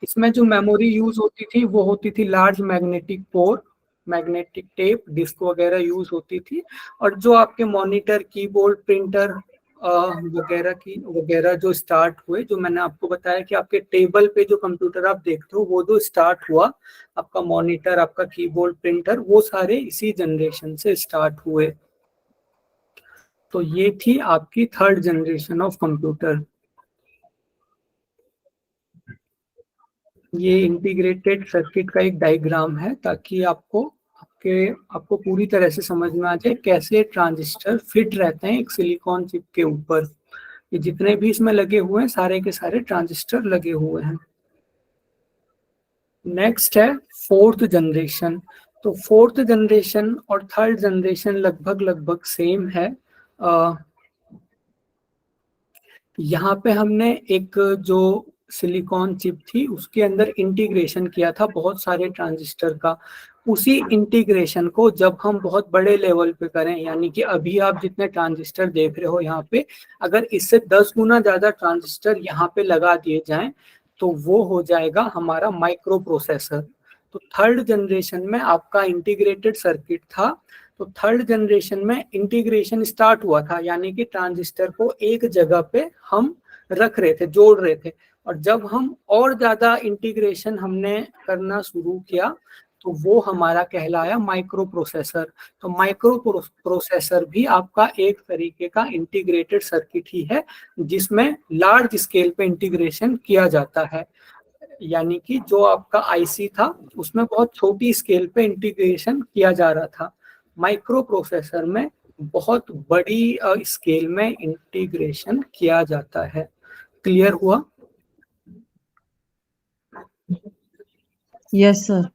इसमें जो मेमोरी यूज होती थी वो होती थी large magnetic core, magnetic tape, disk वगैरह यूज होती थी। और जो आपके मॉनिटर, कीबोर्ड, प्रिंटर वगैरह जो स्टार्ट हुए, जो मैंने आपको बताया कि आपके टेबल पे जो कंप्यूटर आप देखते हो वो जो स्टार्ट हुआ, आपका मॉनिटर, आपका कीबोर्ड, प्रिंटर, वो सारे इसी जनरेशन से स्टार्ट हुए। तो ये थी आपकी थर्ड जनरेशन ऑफ कंप्यूटर। ये इंटीग्रेटेड सर्किट का एक डायग्राम है, ताकि आपको पूरी तरह से समझ में आ जाए कैसे ट्रांजिस्टर फिट रहते हैं एक सिलिकॉन चिप के ऊपर। ये जितने भी इसमें लगे हुए हैं सारे के सारे ट्रांजिस्टर लगे हुए हैं। नेक्स्ट है फोर्थ जनरेशन। तो फोर्थ जनरेशन और थर्ड जनरेशन लगभग सेम है। यहाँ पे हमने एक जो सिलिकॉन चिप थी उसके अंदर इंटीग्रेशन किया था बहुत सारे ट्रांजिस्टर का। उसी इंटीग्रेशन को जब हम बहुत बड़े लेवल पे करें, यानी कि अभी आप जितने ट्रांजिस्टर देख रहे हो यहाँ पे, अगर इससे 10 गुना ज्यादा ट्रांजिस्टर यहाँ पे लगा दिए जाएं तो वो हो जाएगा हमारा माइक्रो प्रोसेसर। तो थर्ड जनरेशन में आपका इंटीग्रेटेड सर्किट था। तो थर्ड जनरेशन में इंटीग्रेशन स्टार्ट हुआ था, यानी कि ट्रांजिस्टर को एक जगह पे हम रख रहे थे, जोड़ रहे थे। और जब हम और ज्यादा इंटीग्रेशन हमने करना शुरू किया तो वो हमारा कहलाया माइक्रो प्रोसेसर। तो माइक्रो प्रोसेसर भी आपका एक तरीके का इंटीग्रेटेड सर्किट ही है, जिसमें लार्ज स्केल पे इंटीग्रेशन किया जाता है। यानी कि जो आपका आईसी था उसमें बहुत छोटी स्केल पे इंटीग्रेशन किया जा रहा था, माइक्रो प्रोसेसर में बहुत बड़ी स्केल में इंटीग्रेशन किया जाता है। क्लियर हुआ? Yes sir.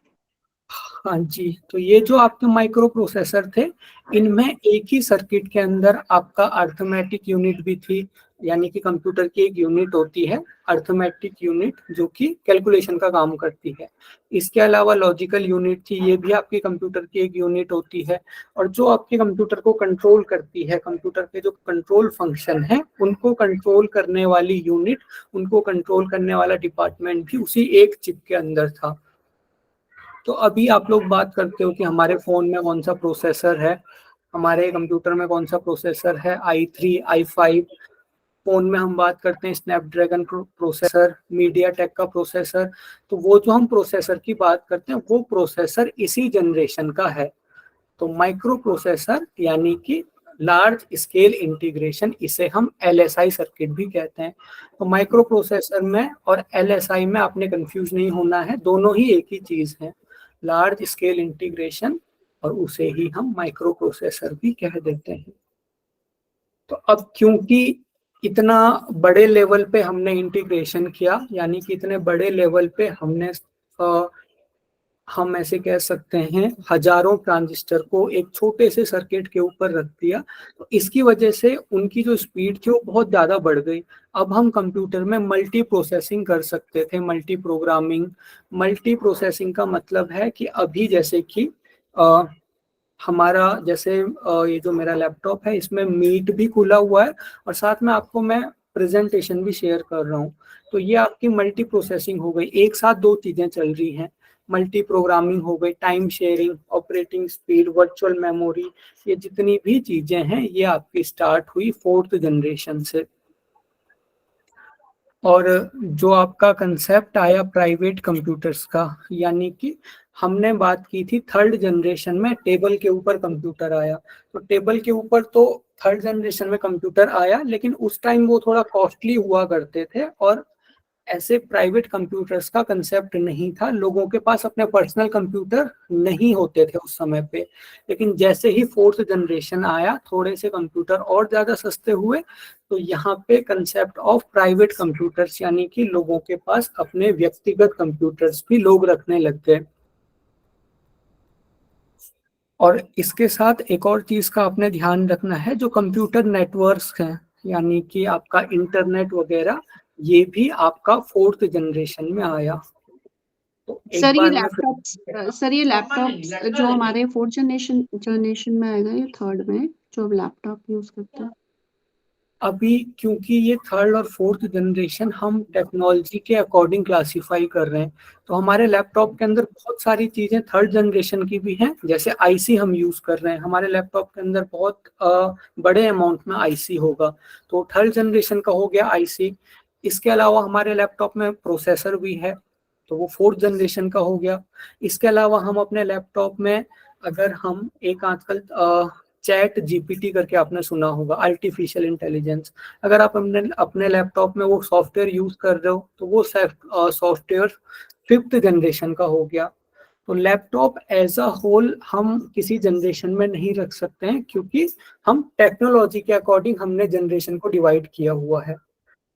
हाँ जी, तो ये जो आपके माइक्रो प्रोसेसर थे, इनमें एक ही सर्किट के अंदर आपका अर्थमेटिक यूनिट भी थी, यानी कि कंप्यूटर की एक यूनिट होती है अर्थमेटिक यूनिट, जो कि कैलकुलेशन का काम करती है। इसके अलावा लॉजिकल यूनिट थी, ये भी आपकी कंप्यूटर की एक यूनिट होती है। और जो आपके कंप्यूटर को कंट्रोल करती है, कंप्यूटर के जो कंट्रोल फंक्शन है उनको कंट्रोल करने वाली यूनिट, उनको कंट्रोल करने वाला डिपार्टमेंट भी उसी एक चिप के अंदर था। तो अभी आप लोग बात करते हो कि हमारे फोन में कौन सा प्रोसेसर है, हमारे कंप्यूटर में कौन सा प्रोसेसर है, i3, i5। फोन में हम बात करते हैं स्नैपड्रैगन प्रोसेसर, मीडियाटेक का प्रोसेसर। तो वो जो हम प्रोसेसर की बात करते हैं वो प्रोसेसर इसी जनरेशन का है। तो माइक्रो प्रोसेसर यानी कि लार्ज स्केल इंटीग्रेशन, इसे हम LSI सर्किट भी कहते हैं। तो माइक्रो प्रोसेसर में और LSI में आपने कंफ्यूज नहीं होना है, दोनों ही एक ही चीज है, लार्ज स्केल इंटीग्रेशन, और उसे ही हम माइक्रो प्रोसेसर भी कह देते हैं। तो अब क्योंकि इतना बड़े लेवल पे हमने इंटीग्रेशन किया, यानी कि इतने बड़े लेवल पे हमने हम ऐसे कह सकते हैं हजारों ट्रांजिस्टर को एक छोटे से सर्किट के ऊपर रख दिया, तो इसकी वजह से उनकी जो स्पीड थी वो बहुत ज़्यादा बढ़ गई। अब हम कंप्यूटर में मल्टी प्रोसेसिंग कर सकते थे, मल्टी प्रोग्रामिंग। मल्टी प्रोसेसिंग का मतलब है कि अभी जैसे कि हमारा जैसे ये जो मेरा लैपटॉप है इसमें मीट भी खुला हुआ है और साथ में आपको मैं प्रेजेंटेशन भी शेयर कर रहा हूँ। तो ये आपकी मल्टी प्रोसेसिंग हो गई, एक साथ दो चीजें चल रही हैं। मल्टी प्रोग्रामिंग हो गई, time sharing, operating speed, virtual memory, ये जितनी भी चीजें हैं ये आपकी स्टार्ट हुई 4th जनरेशन से। और जो आपका कंसेप्ट आया प्राइवेट कंप्यूटर्स का, यानी कि हमने बात की थी 3rd जनरेशन में टेबल के ऊपर कंप्यूटर आया। तो टेबल के ऊपर तो 3rd जनरेशन में कंप्यूटर आया, लेकिन उस टाइम वो थोड़ा कॉस्टली हुआ करते थे और ऐसे प्राइवेट कंप्यूटर्स का कंसेप्ट नहीं था, लोगों के पास अपने पर्सनल कंप्यूटर नहीं होते थे उस समय पे। लेकिन जैसे ही 4th जनरेशन आया, थोड़े से कंप्यूटर और ज़्यादा सस्ते हुए, तो यहाँ पे कंसेप्ट ऑफ प्राइवेट कंप्यूटर्स, यानी कि लोगों के पास अपने व्यक्तिगत कंप्यूटर्स भी लोग रखने लग गए। और इसके साथ एक और चीज़ का आपने ध्यान रखना है, जो कंप्यूटर नेटवर्क्स हैं, यानी कि आपका इंटरनेट वगैरह, ये भी आपका 4th जनरेशन में आया। तो एक सर ये बार मैं लैपटॉप सर ये लैपटॉप जो हमारे 4th जनरेशन में आएगा या 3rd में, जो अब लैपटॉप यूज करते हैं? अभी क्योंकि ये 3rd और 4th जनरेशन हम टेक्नोलॉजी के अकॉर्डिंग क्लासिफाई कर रहे हैं, तो हमारे लैपटॉप के अंदर बहुत सारी चीजें 3rd जनरेशन की भी हैं। जैसे आईसी हम यूज कर रहे हैं, हमारे लैपटॉप के अंदर बहुत बड़े अमाउंट में आईसी होगा, तो 3rd जनरेशन का हो गया आईसी। इसके अलावा हमारे लैपटॉप में प्रोसेसर भी है, तो वो 4th जनरेशन का हो गया। इसके अलावा हम अपने लैपटॉप में, अगर हम एक आजकल चैट जीपीटी करके आपने सुना होगा, आर्टिफिशियल इंटेलिजेंस, अगर आप अपने लैपटॉप में वो सॉफ्टवेयर यूज कर रहे हो, तो वो सॉफ्टवेयर 5th जनरेशन का हो गया। तो लैपटॉप एज अ होल हम किसी जनरेशन में नहीं रख सकते हैं, क्योंकि हम टेक्नोलॉजी के अकॉर्डिंग हमने जनरेशन को डिवाइड किया हुआ है।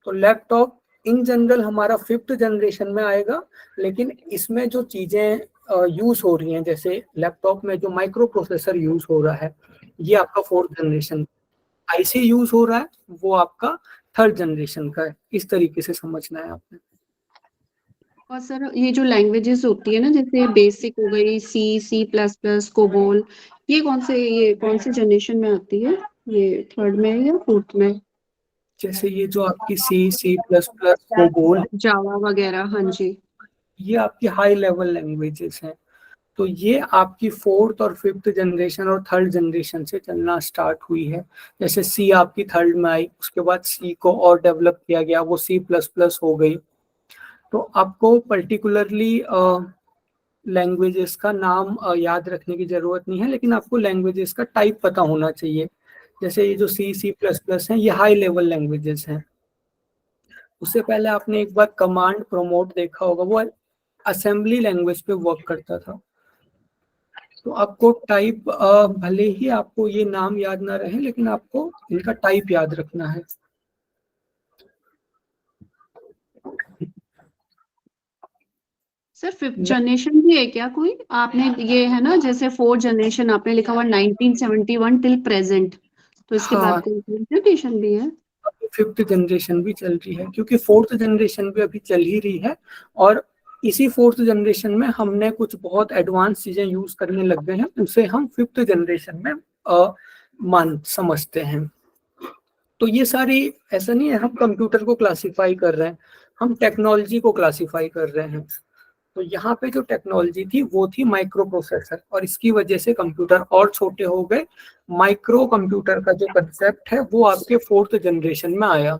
तो लैपटॉप इन जनरल हमारा 5th जनरेशन में आएगा, लेकिन इसमें जो चीजें यूज हो रही हैं, जैसे लैपटॉप में जो माइक्रो प्रोसेसर यूज हो रहा है, ये आपका 4th जनरेशन। आईसी यूज हो रहा है, वो आपका 3rd जनरेशन का है। इस तरीके से समझना है आपने। और सर ये जो लैंग्वेजेस होती है ना, जैसे बेसिक हो गई, सी प्लस प्लस, कोबोल, ये कौन से जनरेशन में आती है? ये 3rd में या 4th में? जैसे ये जो आपकी सी प्लस प्लस, कोबोल, जावा वगैरह, हाँ जी। ये आपकी हाई लेवल लैंग्वेजेस हैं। तो ये आपकी 4th और 5th जनरेशन और 3rd जनरेशन से चलना स्टार्ट हुई है। जैसे सी आपकी 3rd में आई, उसके बाद सी को और डेवलप किया गया, वो सी प्लस प्लस हो गई। तो आपको पर्टिकुलरली लैंग्वेजेस का नाम याद रखने की जरूरत नहीं है, लेकिन आपको लैंग्वेजेस का टाइप पता होना चाहिए। जैसे ये जो सी प्लस प्लस है, ये हाई लेवल लैंग्वेजेस हैं। उससे पहले आपने एक बार कमांड प्रोमोट देखा होगा, वो असेंबली लैंग्वेज पे वर्क करता था। तो आपको टाइप, भले ही आपको ये नाम याद ना रहे, लेकिन आपको इनका टाइप याद रखना है। सर 5th जनरेशन भी है क्या कोई? आपने ये है ना, जैसे 4th जनरेशन आपने लिखा हुआ 1971 टिल प्रेजेंट, तो इसके हाँ, बाद कोई जनरेशन भी है? 5th जनरेशन भी चल रही है, क्योंकि 4th जनरेशन भी अभी चल ही रही है। और इसी 4th जनरेशन में हमने कुछ बहुत एडवांस चीजें यूज करने लग गए हैं, उसे हम 5th जनरेशन में समझते हैं। तो ये सारी, ऐसा नहीं है हम कंप्यूटर को क्लासिफाई कर रहे हैं, हम टेक्नोलॉजी को क्लासिफाई कर रहे हैं। तो यहाँ पे जो टेक्नोलॉजी थी वो थी माइक्रो प्रोसेसर, और इसकी वजह से कंप्यूटर और छोटे हो गए। माइक्रो कंप्यूटर का जो कंसेप्ट है वो आपके 4th जनरेशन में आया।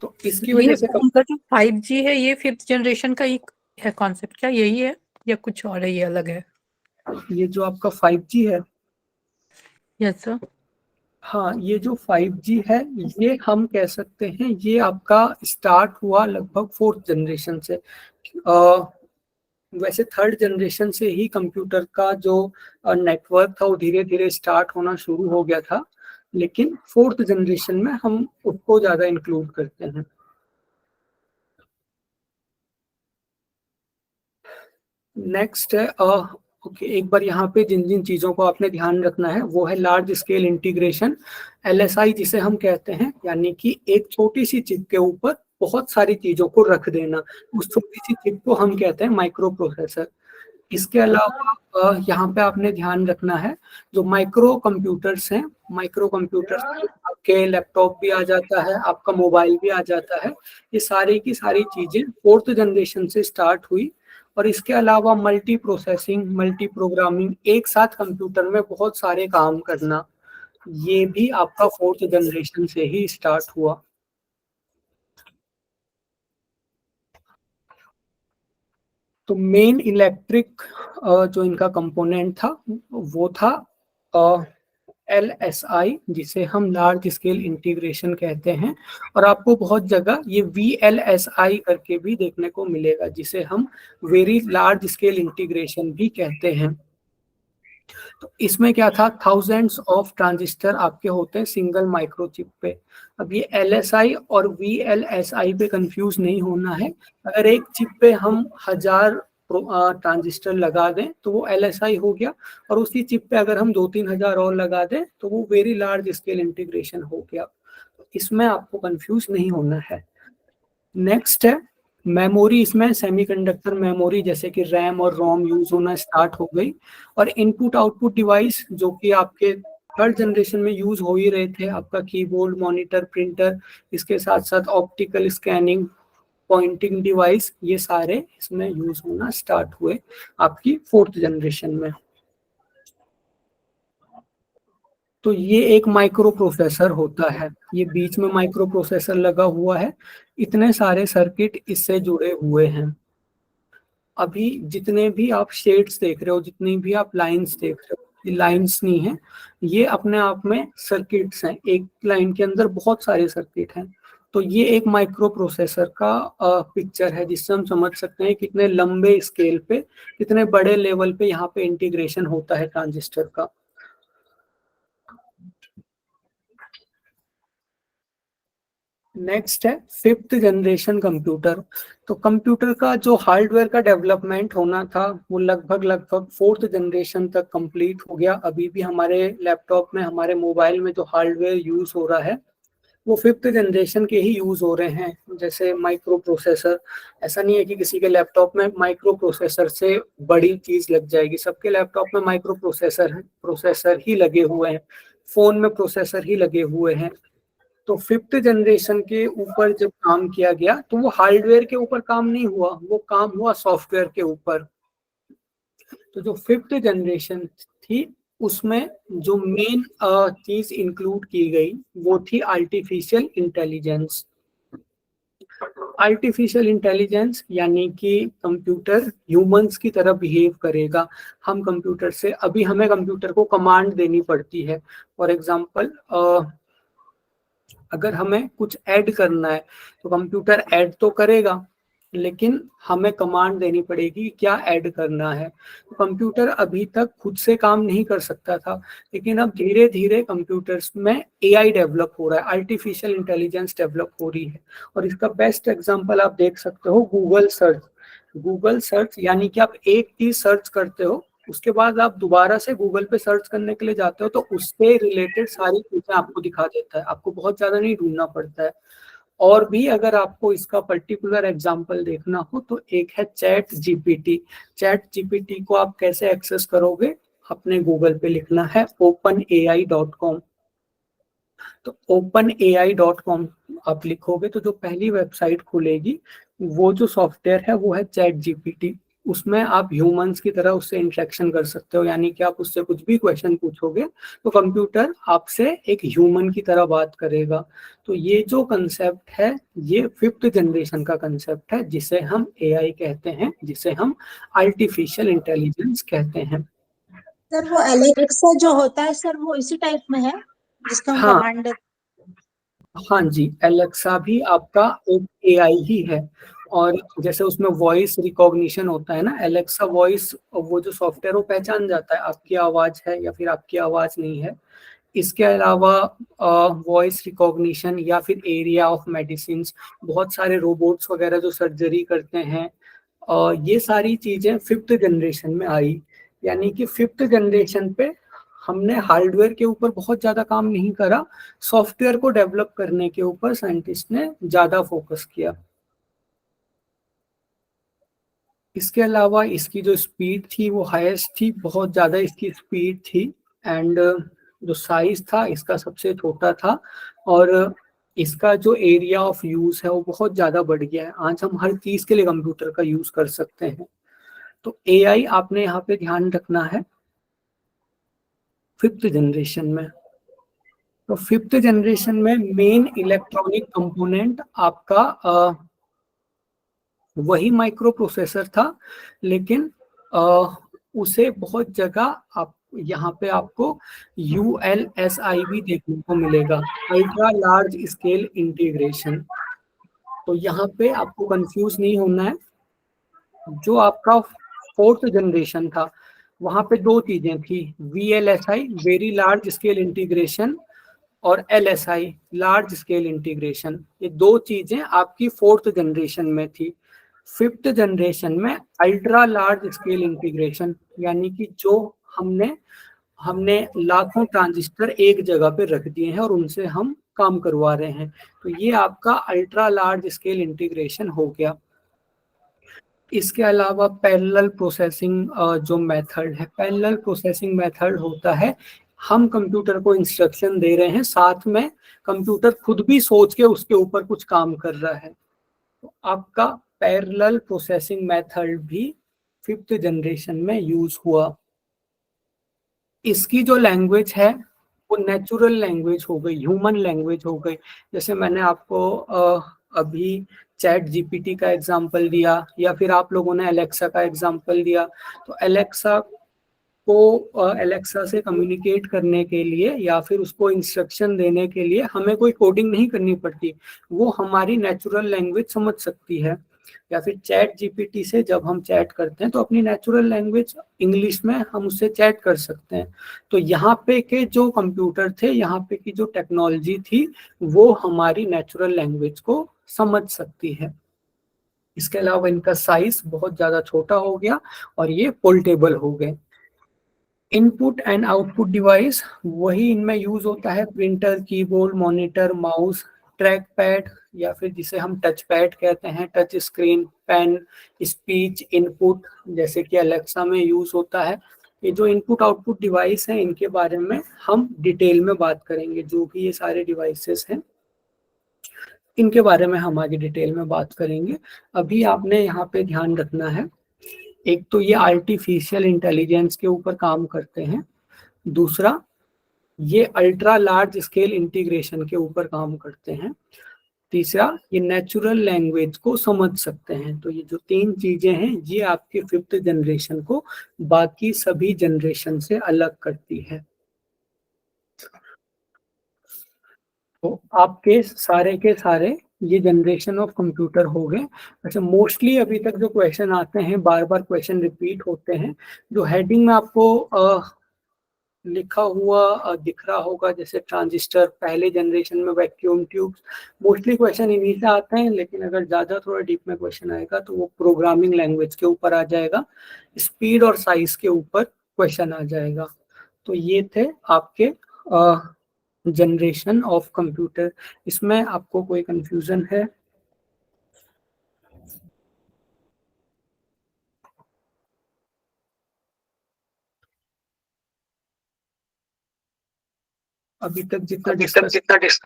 तो इसकी वजह से उनका जो 5G है, ये 5th जनरेशन का एक है कॉन्सेप्ट, क्या यही है या कुछ और है, ये अलग है? ये जो आपका 5G है, यस सर। हाँ, ये जो 5G है, ये हम कह सकते हैं ये आपका स्टार्ट हुआ लगभग 4th जनरेशन से। वैसे 3rd जनरेशन से ही कंप्यूटर का जो नेटवर्क था वो धीरे धीरे स्टार्ट होना शुरू हो गया था, लेकिन 4th जनरेशन में हम उसको ज्यादा इंक्लूड करते हैं। नेक्स्ट है ओके, एक बार यहाँ पे जिन जिन चीजों को आपने ध्यान रखना है वो है लार्ज स्केल इंटीग्रेशन, LSI जिसे हम कहते हैं, यानी कि एक छोटी सी चिप के ऊपर बहुत सारी चीजों को रख देना, उस छोटी सी चिप को हम कहते हैं माइक्रो प्रोसेसर। इसके अलावा यहाँ पे आपने ध्यान रखना है जो माइक्रो कंप्यूटर्स हैं, माइक्रो कंप्यूटर्स आपके लैपटॉप भी आ जाता है, आपका मोबाइल भी आ जाता है, ये सारी की सारी चीजें 4th जनरेशन से स्टार्ट हुई। और इसके अलावा मल्टी प्रोसेसिंग, मल्टी प्रोग्रामिंग, एक साथ कंप्यूटर में बहुत सारे काम करना, ये भी आपका 4th जनरेशन से ही स्टार्ट हुआ। तो मेन इलेक्ट्रिक जो इनका कंपोनेंट था वो था LSI, जिसे हम लार्ज स्केल इंटीग्रेशन कहते हैं, और आपको बहुत जगह ये VLSI करके भी देखने को मिलेगा, जिसे हम वेरी लार्ज स्केल इंटीग्रेशन भी कहते हैं। तो इसमें क्या था, थाउजेंड्स ऑफ ट्रांजिस्टर आपके होते हैं सिंगल माइक्रोचिप पे। अब ये LSI और VLSI पे कंफ्यूज नहीं होना है। अगर एक चिप पे हम 1000 ट्रांजिस्टर लगा दें तो वो LSI हो गया, और उसी चिप पे अगर हम 2-3 हजार और लगा दें तो वो वेरी लार्ज स्केल इंटीग्रेशन हो गया। तो इसमें आपको कंफ्यूज नहीं होना है। नेक्स्ट है मेमोरी। इसमें सेमीकंडक्टर मेमोरी जैसे कि रैम और रोम यूज होना स्टार्ट हो गई, और इनपुट आउटपुट डिवाइस जो कि आपके 3rd जनरेशन में यूज हो ही रहे थे, आपका कीबोर्ड, मॉनिटर, प्रिंटर, इसके साथ साथ ऑप्टिकल स्कैनिंग, पॉइंटिंग डिवाइस, ये सारे इसमें यूज होना स्टार्ट हुए आपकी 4th जनरेशन में। तो ये एक माइक्रो प्रोसेसर होता है, ये बीच में माइक्रो प्रोसेसर लगा हुआ है, इतने सारे सर्किट इससे जुड़े हुए हैं। अभी जितने भी आप शेड्स देख रहे हो, जितनी भी आप लाइंस देख रहे हो, ये लाइंस नहीं है, ये अपने आप में सर्किट्स हैं। एक लाइन के अंदर बहुत सारे सर्किट हैं। तो ये एक माइक्रो प्रोसेसर का पिक्चर है, जिससे हम समझ सकते हैं कितने लंबे स्केल पे, कितने बड़े लेवल पे यहाँ पे इंटीग्रेशन होता है ट्रांजिस्टर का। नेक्स्ट है 5th जनरेशन कंप्यूटर। तो कंप्यूटर का जो हार्डवेयर का डेवलपमेंट होना था वो लगभग 4th जनरेशन तक कंप्लीट हो गया। अभी भी हमारे लैपटॉप में, हमारे मोबाइल में जो हार्डवेयर यूज हो रहा है वो 5th जनरेशन के ही यूज हो रहे हैं। जैसे माइक्रो प्रोसेसर, ऐसा नहीं है कि किसी के लैपटॉप में माइक्रो प्रोसेसर से बड़ी चीज लग जाएगी, सबके लैपटॉप में माइक्रो प्रोसेसर ही लगे हुए हैं, फोन में प्रोसेसर ही लगे हुए हैं। तो 5th जनरेशन के ऊपर जब काम किया गया तो वो हार्डवेयर के ऊपर काम नहीं हुआ, वो काम हुआ सॉफ्टवेयर के ऊपर। तो जो 5th जनरेशन थी उसमें जो मेन चीज इंक्लूड की गई वो थी आर्टिफिशियल इंटेलिजेंस। आर्टिफिशियल इंटेलिजेंस यानी कि कंप्यूटर ह्यूमंस की तरह बिहेव करेगा। हम कंप्यूटर से, अभी हमें कंप्यूटर को कमांड देनी पड़ती है। फॉर एग्जांपल अगर हमें कुछ ऐड करना है तो कंप्यूटर ऐड तो करेगा, लेकिन हमें कमांड देनी पड़ेगी क्या ऐड करना है। तो कंप्यूटर अभी तक खुद से काम नहीं कर सकता था, लेकिन अब धीरे धीरे कंप्यूटर्स में AI डेवलप हो रहा है, आर्टिफिशियल इंटेलिजेंस डेवलप हो रही है। और इसका बेस्ट एग्जांपल आप देख सकते हो गूगल सर्च। गूगल सर्च यानी कि आप एक चीज सर्च करते हो, उसके बाद आप दोबारा से गूगल पे सर्च करने के लिए जाते हो तो उससे रिलेटेड सारी चीजें आपको दिखा देता है, आपको बहुत ज्यादा नहीं ढूंढना पड़ता है। और भी अगर आपको इसका पर्टिकुलर एग्जांपल देखना हो तो एक है चैट जीपीटी। चैट जीपीटी को आप कैसे एक्सेस करोगे, अपने गूगल पे लिखना है openai.com। तो openai.com आप लिखोगे तो जो पहली वेबसाइट खुलेगी वो जो सॉफ्टवेयर है वो है चैट जीपीटी। उसमें आप ह्यूमंस की तरह उससे इंटरेक्शन कर सकते हो, यानी कि आप उससे कुछ भी क्वेश्चन पूछोगे तो कंप्यूटर आपसे एक ह्यूमन की तरह बात करेगा। तो ये जो कंसेप्ट है ये 5th जनरेशन का कंसेप्ट है, जिसे हम AI कहते हैं, जिसे हम आर्टिफिशियल इंटेलिजेंस कहते हैं। सर वो एलेक्सा जो होता है सर वो इसी टाइप में है जिसका हम हाँ। कमांड हाँ जी, एलेक्सा भी आपका एक AI ही है। और जैसे उसमें वॉइस रिकॉग्निशन होता है ना, एलेक्सा वॉइस, वो जो सॉफ्टवेयर वो पहचान जाता है आपकी आवाज है या फिर आपकी आवाज नहीं है। इसके अलावा वॉइस रिकॉग्निशन या फिर एरिया ऑफ मेडिसिन, बहुत सारे रोबोट्स वगैरह जो सर्जरी करते हैं ये सारी चीजें 5th जनरेशन में आई, यानी कि 5th जनरेशन पे हमने हार्डवेयर के ऊपर बहुत ज्यादा काम नहीं करा, सॉफ्टवेयर को डेवलप करने के ऊपर साइंटिस्ट ने ज्यादा फोकस किया। इसके अलावा इसकी जो स्पीड थी वो हाईएस्ट थी, बहुत ज्यादा इसकी स्पीड थी, एंड जो साइज था इसका सबसे छोटा था, और इसका जो एरिया ऑफ यूज है वो बहुत ज्यादा बढ़ गया है। आज हम हर चीज के लिए कंप्यूटर का यूज कर सकते हैं। तो एआई आपने यहाँ पे ध्यान रखना है 5th जनरेशन में। तो 5th जनरेशन में मेन इलेक्ट्रॉनिक कंपोनेंट आपका वही माइक्रो प्रोसेसर था, लेकिन उसे बहुत जगह आप यहाँ पे आपको ULSI भी देखने को मिलेगा, अल्ट्रा लार्ज स्केल इंटीग्रेशन। तो यहाँ पे आपको कंफ्यूज नहीं होना है। जो आपका 4th जनरेशन था वहां पे 2 चीजें थी, VLSI very large scale integration और LSI लार्ज स्केल इंटीग्रेशन। ये 2 चीजें आपकी 4th जनरेशन में थी। 5th जनरेशन में अल्ट्रा लार्ज स्केल इंटीग्रेशन, यानी कि जो हमने लाखों ट्रांजिस्टर एक जगह पे रख दिए हैं और उनसे हम काम करवा रहे हैं, तो ये आपका अल्ट्रा लार्ज स्केल इंटीग्रेशन हो गया। इसके अलावा पैरेलल प्रोसेसिंग जो मेथड है, पैरेलल प्रोसेसिंग मेथड होता है हम कंप्यूटर को इंस्ट्रक्शन दे रहे हैं, साथ में कंप्यूटर खुद भी सोच के उसके ऊपर कुछ काम कर रहा है, तो आपका पैरेलल प्रोसेसिंग मेथड भी 5th जनरेशन में यूज हुआ। इसकी जो लैंग्वेज है वो नेचुरल लैंग्वेज हो गई, ह्यूमन लैंग्वेज हो गई। जैसे मैंने आपको अभी चैट जीपीटी का एग्जांपल दिया, या फिर आप लोगों ने एलेक्सा का एग्जांपल दिया, तो एलेक्सा से कम्युनिकेट करने के लिए या फिर उसको इंस्ट्रक्शन देने के लिए हमें कोई कोडिंग नहीं करनी पड़ती, वो हमारी नेचुरल लैंग्वेज समझ सकती है। या फिर चैट जीपीटी से जब हम चैट करते हैं तो अपनी नेचुरल लैंग्वेज इंग्लिश में हम उससे चैट कर सकते हैं। तो यहाँ पे के जो कंप्यूटर थे, यहाँ पे की जो टेक्नोलॉजी थी, वो हमारी नेचुरल लैंग्वेज को समझ सकती है। इसके अलावा इनका साइज बहुत ज्यादा छोटा हो गया और ये पोर्टेबल हो गए। इनपुट एंड आउटपुट डिवाइस वही इनमें यूज होता है, printer, keyboard, monitor, mouse, track pad या फिर जिसे हम टच पैड कहते हैं, touch screen, pen, speech input जैसे कि अलेक्सा में यूज होता है। ये जो इनपुट आउटपुट डिवाइस हैं इनके बारे में हम डिटेल में बात करेंगे। जो भी ये सारे डिवाइसेस हैं इनके बारे में हम आगे डिटेल में बात करेंगे। अभी आपने यहाँ पे ध्यान रखना है, एक तो ये आर्टिफिशियल इंटेलिजेंस के ऊपर काम करते हैं, दूसरा ये अल्ट्रा लार्ज स्केल इंटीग्रेशन के ऊपर काम करते हैं, तीसरा ये नेचुरल लैंग्वेज को समझ सकते हैं। तो ये जो 3 चीजें हैं ये आपके 5th जनरेशन को बाकी सभी जनरेशन से अलग करती है। तो आपके सारे के सारे ये जनरेशन ऑफ कंप्यूटर हो गए। अच्छा, मोस्टली अभी तक जो क्वेश्चन आते हैं, बार बार क्वेश्चन रिपीट होते हैं, जो हेडिंग में आपको लिखा हुआ दिख रहा होगा, जैसे ट्रांजिस्टर, पहले जनरेशन में वैक्यूम ट्यूब्स, मोस्टली क्वेश्चन इन्हीं से आते हैं। लेकिन अगर ज़्यादा थोड़ा डीप में क्वेश्चन आएगा तो वो प्रोग्रामिंग लैंग्वेज के ऊपर आ जाएगा, स्पीड और साइज के ऊपर क्वेश्चन आ जाएगा। तो ये थे आपके जनरेशन ऑफ कंप्यूटर। इसमें आपको कोई कंफ्यूजन है? अभी तक जितना discuss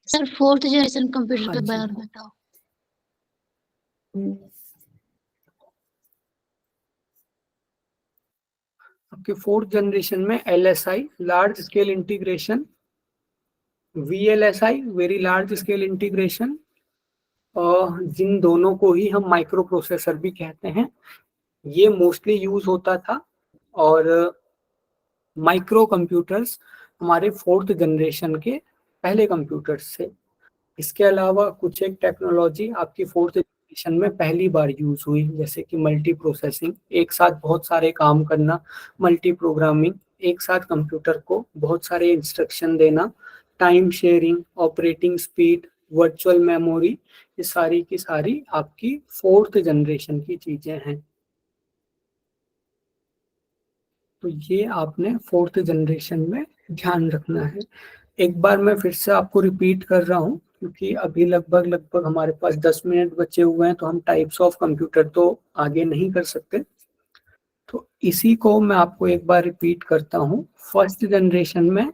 sir 4th generation computer हाँ के जी। बारे में बताओ। आपके 4th जनरेशन में LSI large scale integration, VLSI very large scale integration, और जिन दोनों को ही हम माइक्रो प्रोसेसर भी कहते हैं, ये मोस्टली यूज होता था। और माइक्रो कंप्यूटर्स हमारे 4th जनरेशन के पहले कंप्यूटर्स से। इसके अलावा कुछ एक टेक्नोलॉजी आपकी 4th जनरेशन में पहली बार यूज हुई, जैसे कि मल्टी प्रोसेसिंग, एक साथ बहुत सारे काम करना, मल्टी प्रोग्रामिंग, एक साथ कंप्यूटर को बहुत सारे इंस्ट्रक्शन देना, time sharing, operating speed, virtual memory, ये सारी की सारी आपकी 4th जनरेशन की चीजें हैं। तो ये आपने 4th जनरेशन में ध्यान रखना है। एक बार मैं फिर से आपको रिपीट कर रहा हूँ, क्योंकि अभी लगभग हमारे पास 10 मिनट बचे हुए हैं, तो हम टाइप्स ऑफ कंप्यूटर तो आगे नहीं कर सकते। तो इसी को मैं आपको एक बार रिपीट करता हूँ। फर्स्ट जनरेशन में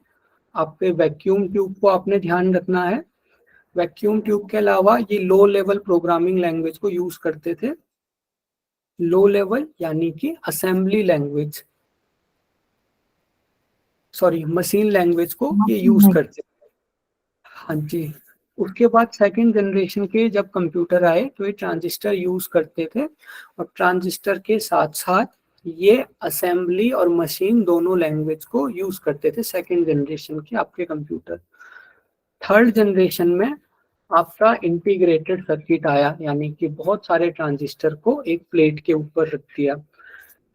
आपके वैक्यूम ट्यूब को आपने ध्यान रखना है। वैक्यूम ट्यूब के अलावा ये लो लेवल प्रोग्रामिंग लैंग्वेज को यूज करते थे। लो लेवल यानी कि assembly language, sorry machine language को ये यूज करते थे। हाँ जी। उसके बाद सेकंड जनरेशन के जब कंप्यूटर आए तो ये ट्रांजिस्टर यूज करते थे, और ट्रांजिस्टर के साथ साथ ये असेंबली और मशीन दोनों लैंग्वेज को यूज करते थे सेकंड जनरेशन के आपके कंप्यूटर। थर्ड जनरेशन में आपका इंटीग्रेटेड सर्किट आया, यानी कि बहुत सारे ट्रांजिस्टर को एक प्लेट के ऊपर रख दिया।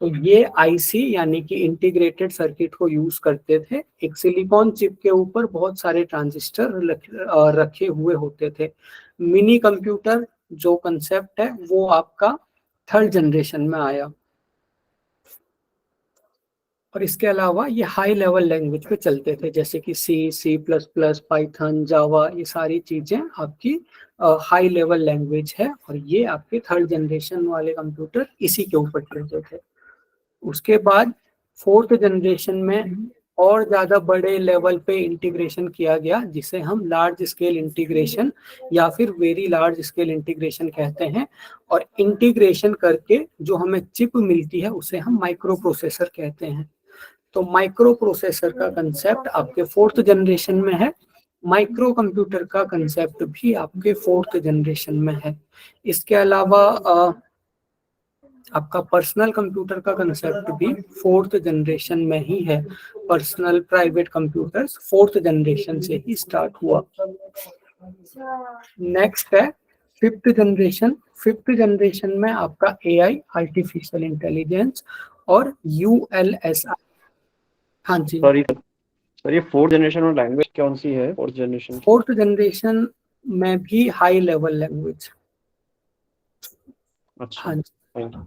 तो ये आईसी यानी कि इंटीग्रेटेड सर्किट को यूज करते थे। एक सिलिकॉन चिप के ऊपर बहुत सारे ट्रांजिस्टर रखे हुए होते थे। मिनी कंप्यूटर जो कंसेप्ट है वो आपका थर्ड जनरेशन में आया। और इसके अलावा ये हाई लेवल लैंग्वेज पे चलते थे, जैसे कि सी प्लस प्लस, पाइथन, जावा, ये सारी चीजें आपकी हाई लेवल लैंग्वेज है, और ये आपके थर्ड जनरेशन वाले कंप्यूटर इसी के ऊपर चलते थे। उसके बाद फोर्थ जनरेशन में और ज्यादा बड़े लेवल पे इंटीग्रेशन किया गया, जिसे हम लार्ज स्केल इंटीग्रेशन या फिर वेरी लार्ज स्केल इंटीग्रेशन कहते हैं। और इंटीग्रेशन करके जो हमें चिप मिलती है उसे हम माइक्रो प्रोसेसर कहते हैं। तो माइक्रो प्रोसेसर का कंसेप्ट आपके फोर्थ जनरेशन में है। माइक्रो कंप्यूटर का कंसेप्ट भी आपके फोर्थ जनरेशन में है। इसके अलावा आपका पर्सनल कंप्यूटर का कंसेप्ट भी फोर्थ जनरेशन में ही है। Personal private computers fourth generation से ही स्टार्ट हुआ। नेक्स्ट है फिफ्थ जनरेशन। फिफ्थ जनरेशन में आपका एआई, आर्टिफिशियल इंटेलिजेंस और यूएलएसआई। हाँ जी सर ये फोर्थ जनरेशन और लैंग्वेज कौन सी है फोर्थ जनरेशन? फोर्थ जनरेशन में भी हाई लेवल लैंग्वेज। अच्छा, हाँ जी। Thank you.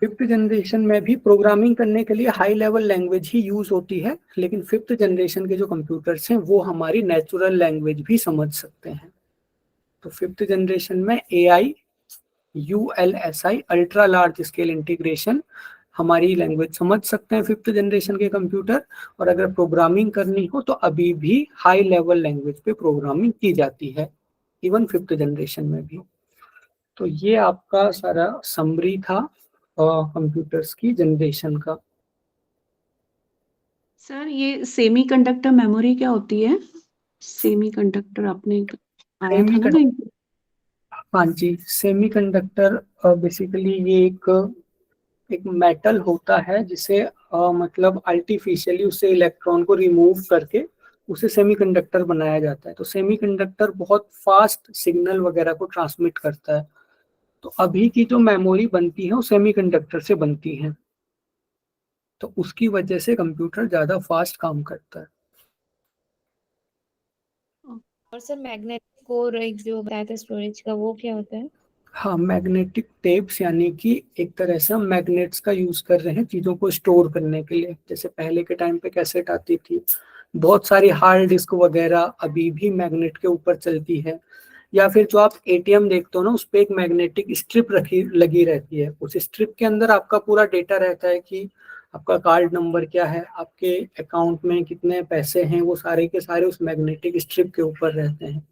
फिफ्थ जनरेशन में भी प्रोग्रामिंग करने के लिए हाई लेवल लैंग्वेज ही यूज होती है, लेकिन फिफ्थ जनरेशन के जो कंप्यूटर्स हैं वो हमारी नेचुरल लैंग्वेज भी समझ सकते हैं। तो फिफ्थ जनरेशन में AI, ULSI, ultra large scale integration, हमारी लैंग्वेज समझ सकते हैं फिफ्थ जनरेशन के कंप्यूटर। और अगर प्रोग्रामिंग करनी हो तो अभी भी हाई लेवल लैंग्वेज पे प्रोग्रामिंग की जाती है, इवन फिफ्थ जनरेशन में भी। तो ये आपका सारा समरी था कंप्यूटर्स की जनरेशन का। सर ये सेमीकंडक्टर मेमोरी क्या होती है? सेमीकंडक्टर आपने आया था ना कहीं? हाँ जी, सेमीकंडक्टर बेसिकली ये एक मेटल होता है जिसे मतलब आर्टिफिशियली उससे इलेक्ट्रॉन को रिमूव करके उसे सेमीकंडक्टर बनाया जाता है। तो सेमीकंडक्टर बहुत फास्ट सिग्नल वगैरह को ट्रांसमिट करता है। तो अभी की जो मेमोरी बनती है वो सेमीकंडक्टर से बनती है, तो उसकी वजह से कंप्यूटर ज्यादा फास्ट काम करता है। और सर मैग्नेटिक कोर एक जो बताया था स्टोरेज का, वो क्या होता है? हाँ, मैग्नेटिक टेप्स यानी कि एक तरह से हम मैग्नेट्स का यूज कर रहे हैं चीजों को स्टोर करने के लिए। जैसे पहले के टाइम पे कैसेट आती थी, बहुत सारी हार्ड डिस्क वगैरह अभी भी मैग्नेट के ऊपर चलती है। या फिर जो आप एटीएम देखते हो ना, उस पे एक मैग्नेटिक स्ट्रिप लगी रहती है। उस स्ट्रिप के अंदर आपका पूरा डेटा रहता है कि आपका कार्ड नंबर क्या है, आपके अकाउंट में कितने पैसे हैं, वो सारे के सारे उस मैग्नेटिक स्ट्रिप के ऊपर रहते हैं।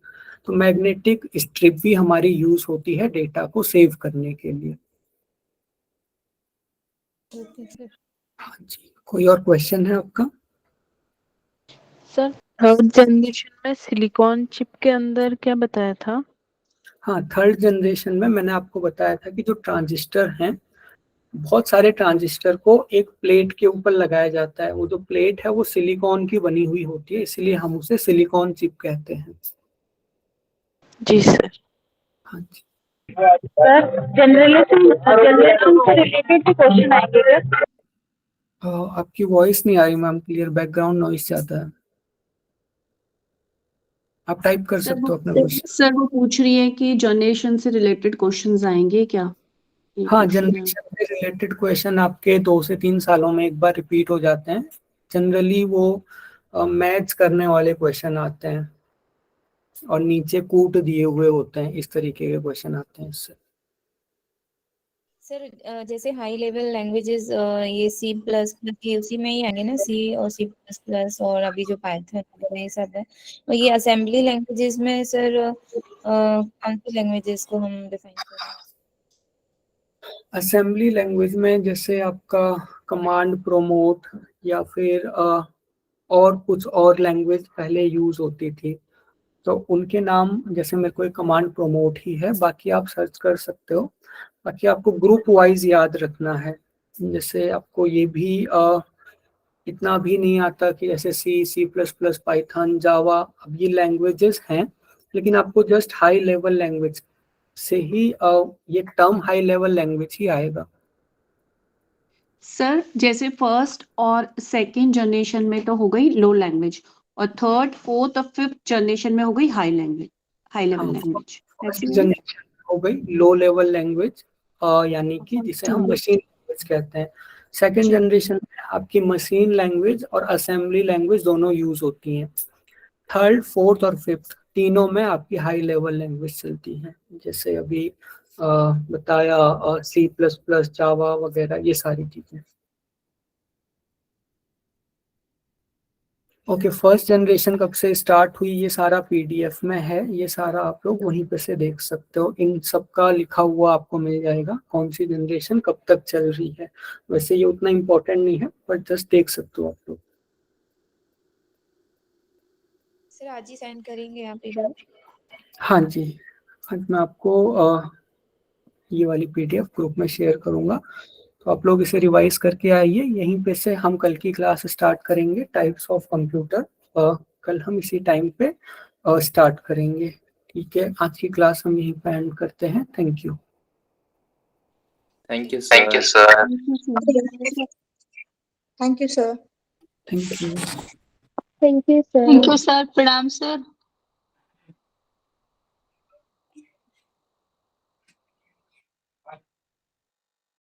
तो मैग्नेटिक स्ट्रिप भी हमारी यूज होती है डेटा को सेव करने के लिए। हाँ जी, कोई और क्वेश्चन है आपका? सर थर्ड जनरेशन में सिलिकॉन चिप के अंदर क्या बताया था? हाँ, थर्ड जनरेशन में मैंने आपको बताया था कि जो ट्रांजिस्टर हैं, बहुत सारे ट्रांजिस्टर को एक प्लेट के ऊपर लगाया जाता है। वो जो प्लेट है वो सिलिकॉन की बनी हुई होती है, इसलिए हम उसे सिलिकॉन चिप कहते हैं। जी सर। हाँ जी। सर जनरलेशन जनरेशन से रिलेटेड भी क्वेश्चन आएंगे क्या? आपकी वॉइस नहीं आ रही मैम क्लियर, बैकग्राउंड नॉइस ज्यादा है। आप टाइप कर सकते हो अपना क्वेश्चन। सर वो पूछ रही है कि जनरेशन से रिलेटेड क्वेश्चंस आएंगे क्या? ये हाँ, question है। जनरेशन से रिलेटेड क्वेश्चन आपके 2 से 3 सालों में एक बार रिपीट हो जाते हैं। जनरली वो मैच करने वाले क्वेश्चन आते हैं और नीचे कूट दिए हुए होते हैं, इस तरीके के क्वेश्चन आते हैं इससे। सर जैसे हाई लेवल लैंग्वेजेस ये C प्लस ये उसी में ही आएंगे ना, C और C++ और अभी जो पाइथन वगैरह ये सब है। और ये असेंबली लैंग्वेजेस में सर कौन सी लैंग्वेजेस को हम डिफाइन करें? असेंबली लैंग्वेज में जैसे आपका कमांड प्रोमोट या फिर और कुछ और लैंग्वेज पहले यूज होती थी, तो उनके नाम जैसे मेरे को एक कमांड प्रोमोट ही है, बाकी आप सर्च कर सकते हो। बाकी आपको ग्रुप वाइज याद रखना है। जैसे आपको ये भी इतना भी नहीं आता कि जैसे C++, पाइथन, जावा, अब ये लैंग्वेजेस हैं, लेकिन आपको जस्ट हाई लेवल लैंग्वेज से ही ये टर्म हाई लेवल लैंग्वेज ही आएगा। सर जैसे फर्स्ट और सेकंड जनरेशन में तो हो गई लो लैंग्वेज, और थर्ड फोर्थ और फिफ्थ जनरेशन में हो गई high language, high level language. First generation हो गई लो लेवल लैंग्वेज, यानी कि जिसे हम मशीन लैंग्वेज कहते हैं। सेकंड जनरेशन में आपकी मशीन लैंग्वेज और असेंबली लैंग्वेज दोनों यूज होती हैं। थर्ड, फोर्थ और फिफ्थ तीनों में आपकी हाई लेवल लैंग्वेज चलती है, जैसे अभी बताया C++, जावा वगैरह, ये सारी चीजें। ओके, फर्स्ट जनरेशन कब से स्टार्ट हुई ये सारा PDF में है, ये सारा आप लोग वहीं पे से देख सकते हो। इन सब का लिखा हुआ आपको मिल जाएगा, कौन सी जनरेशन कब तक चल रही है। वैसे ये उतना इम्पोर्टेंट नहीं है, बट जस्ट देख सकते हो आप लोग। सर आज ही साइन करेंगे आप इधर? हाँ जी, आज मैं आपको ये वाली PDF ग्रुप में शेयर करूंगा, तो आप लोग इसे रिवाइज करके आइए। यहीं पे से हम कल की क्लास स्टार्ट करेंगे, टाइप्स ऑफ कंप्यूटर। कल हम इसी टाइम पे स्टार्ट करेंगे। ठीक है, आज की क्लास हम यहीं पे एंड करते हैं। Thank you. Thank you, sir. Thank you sir. Thank you. Thank you sir. Thank you sir, प्रणाम सर।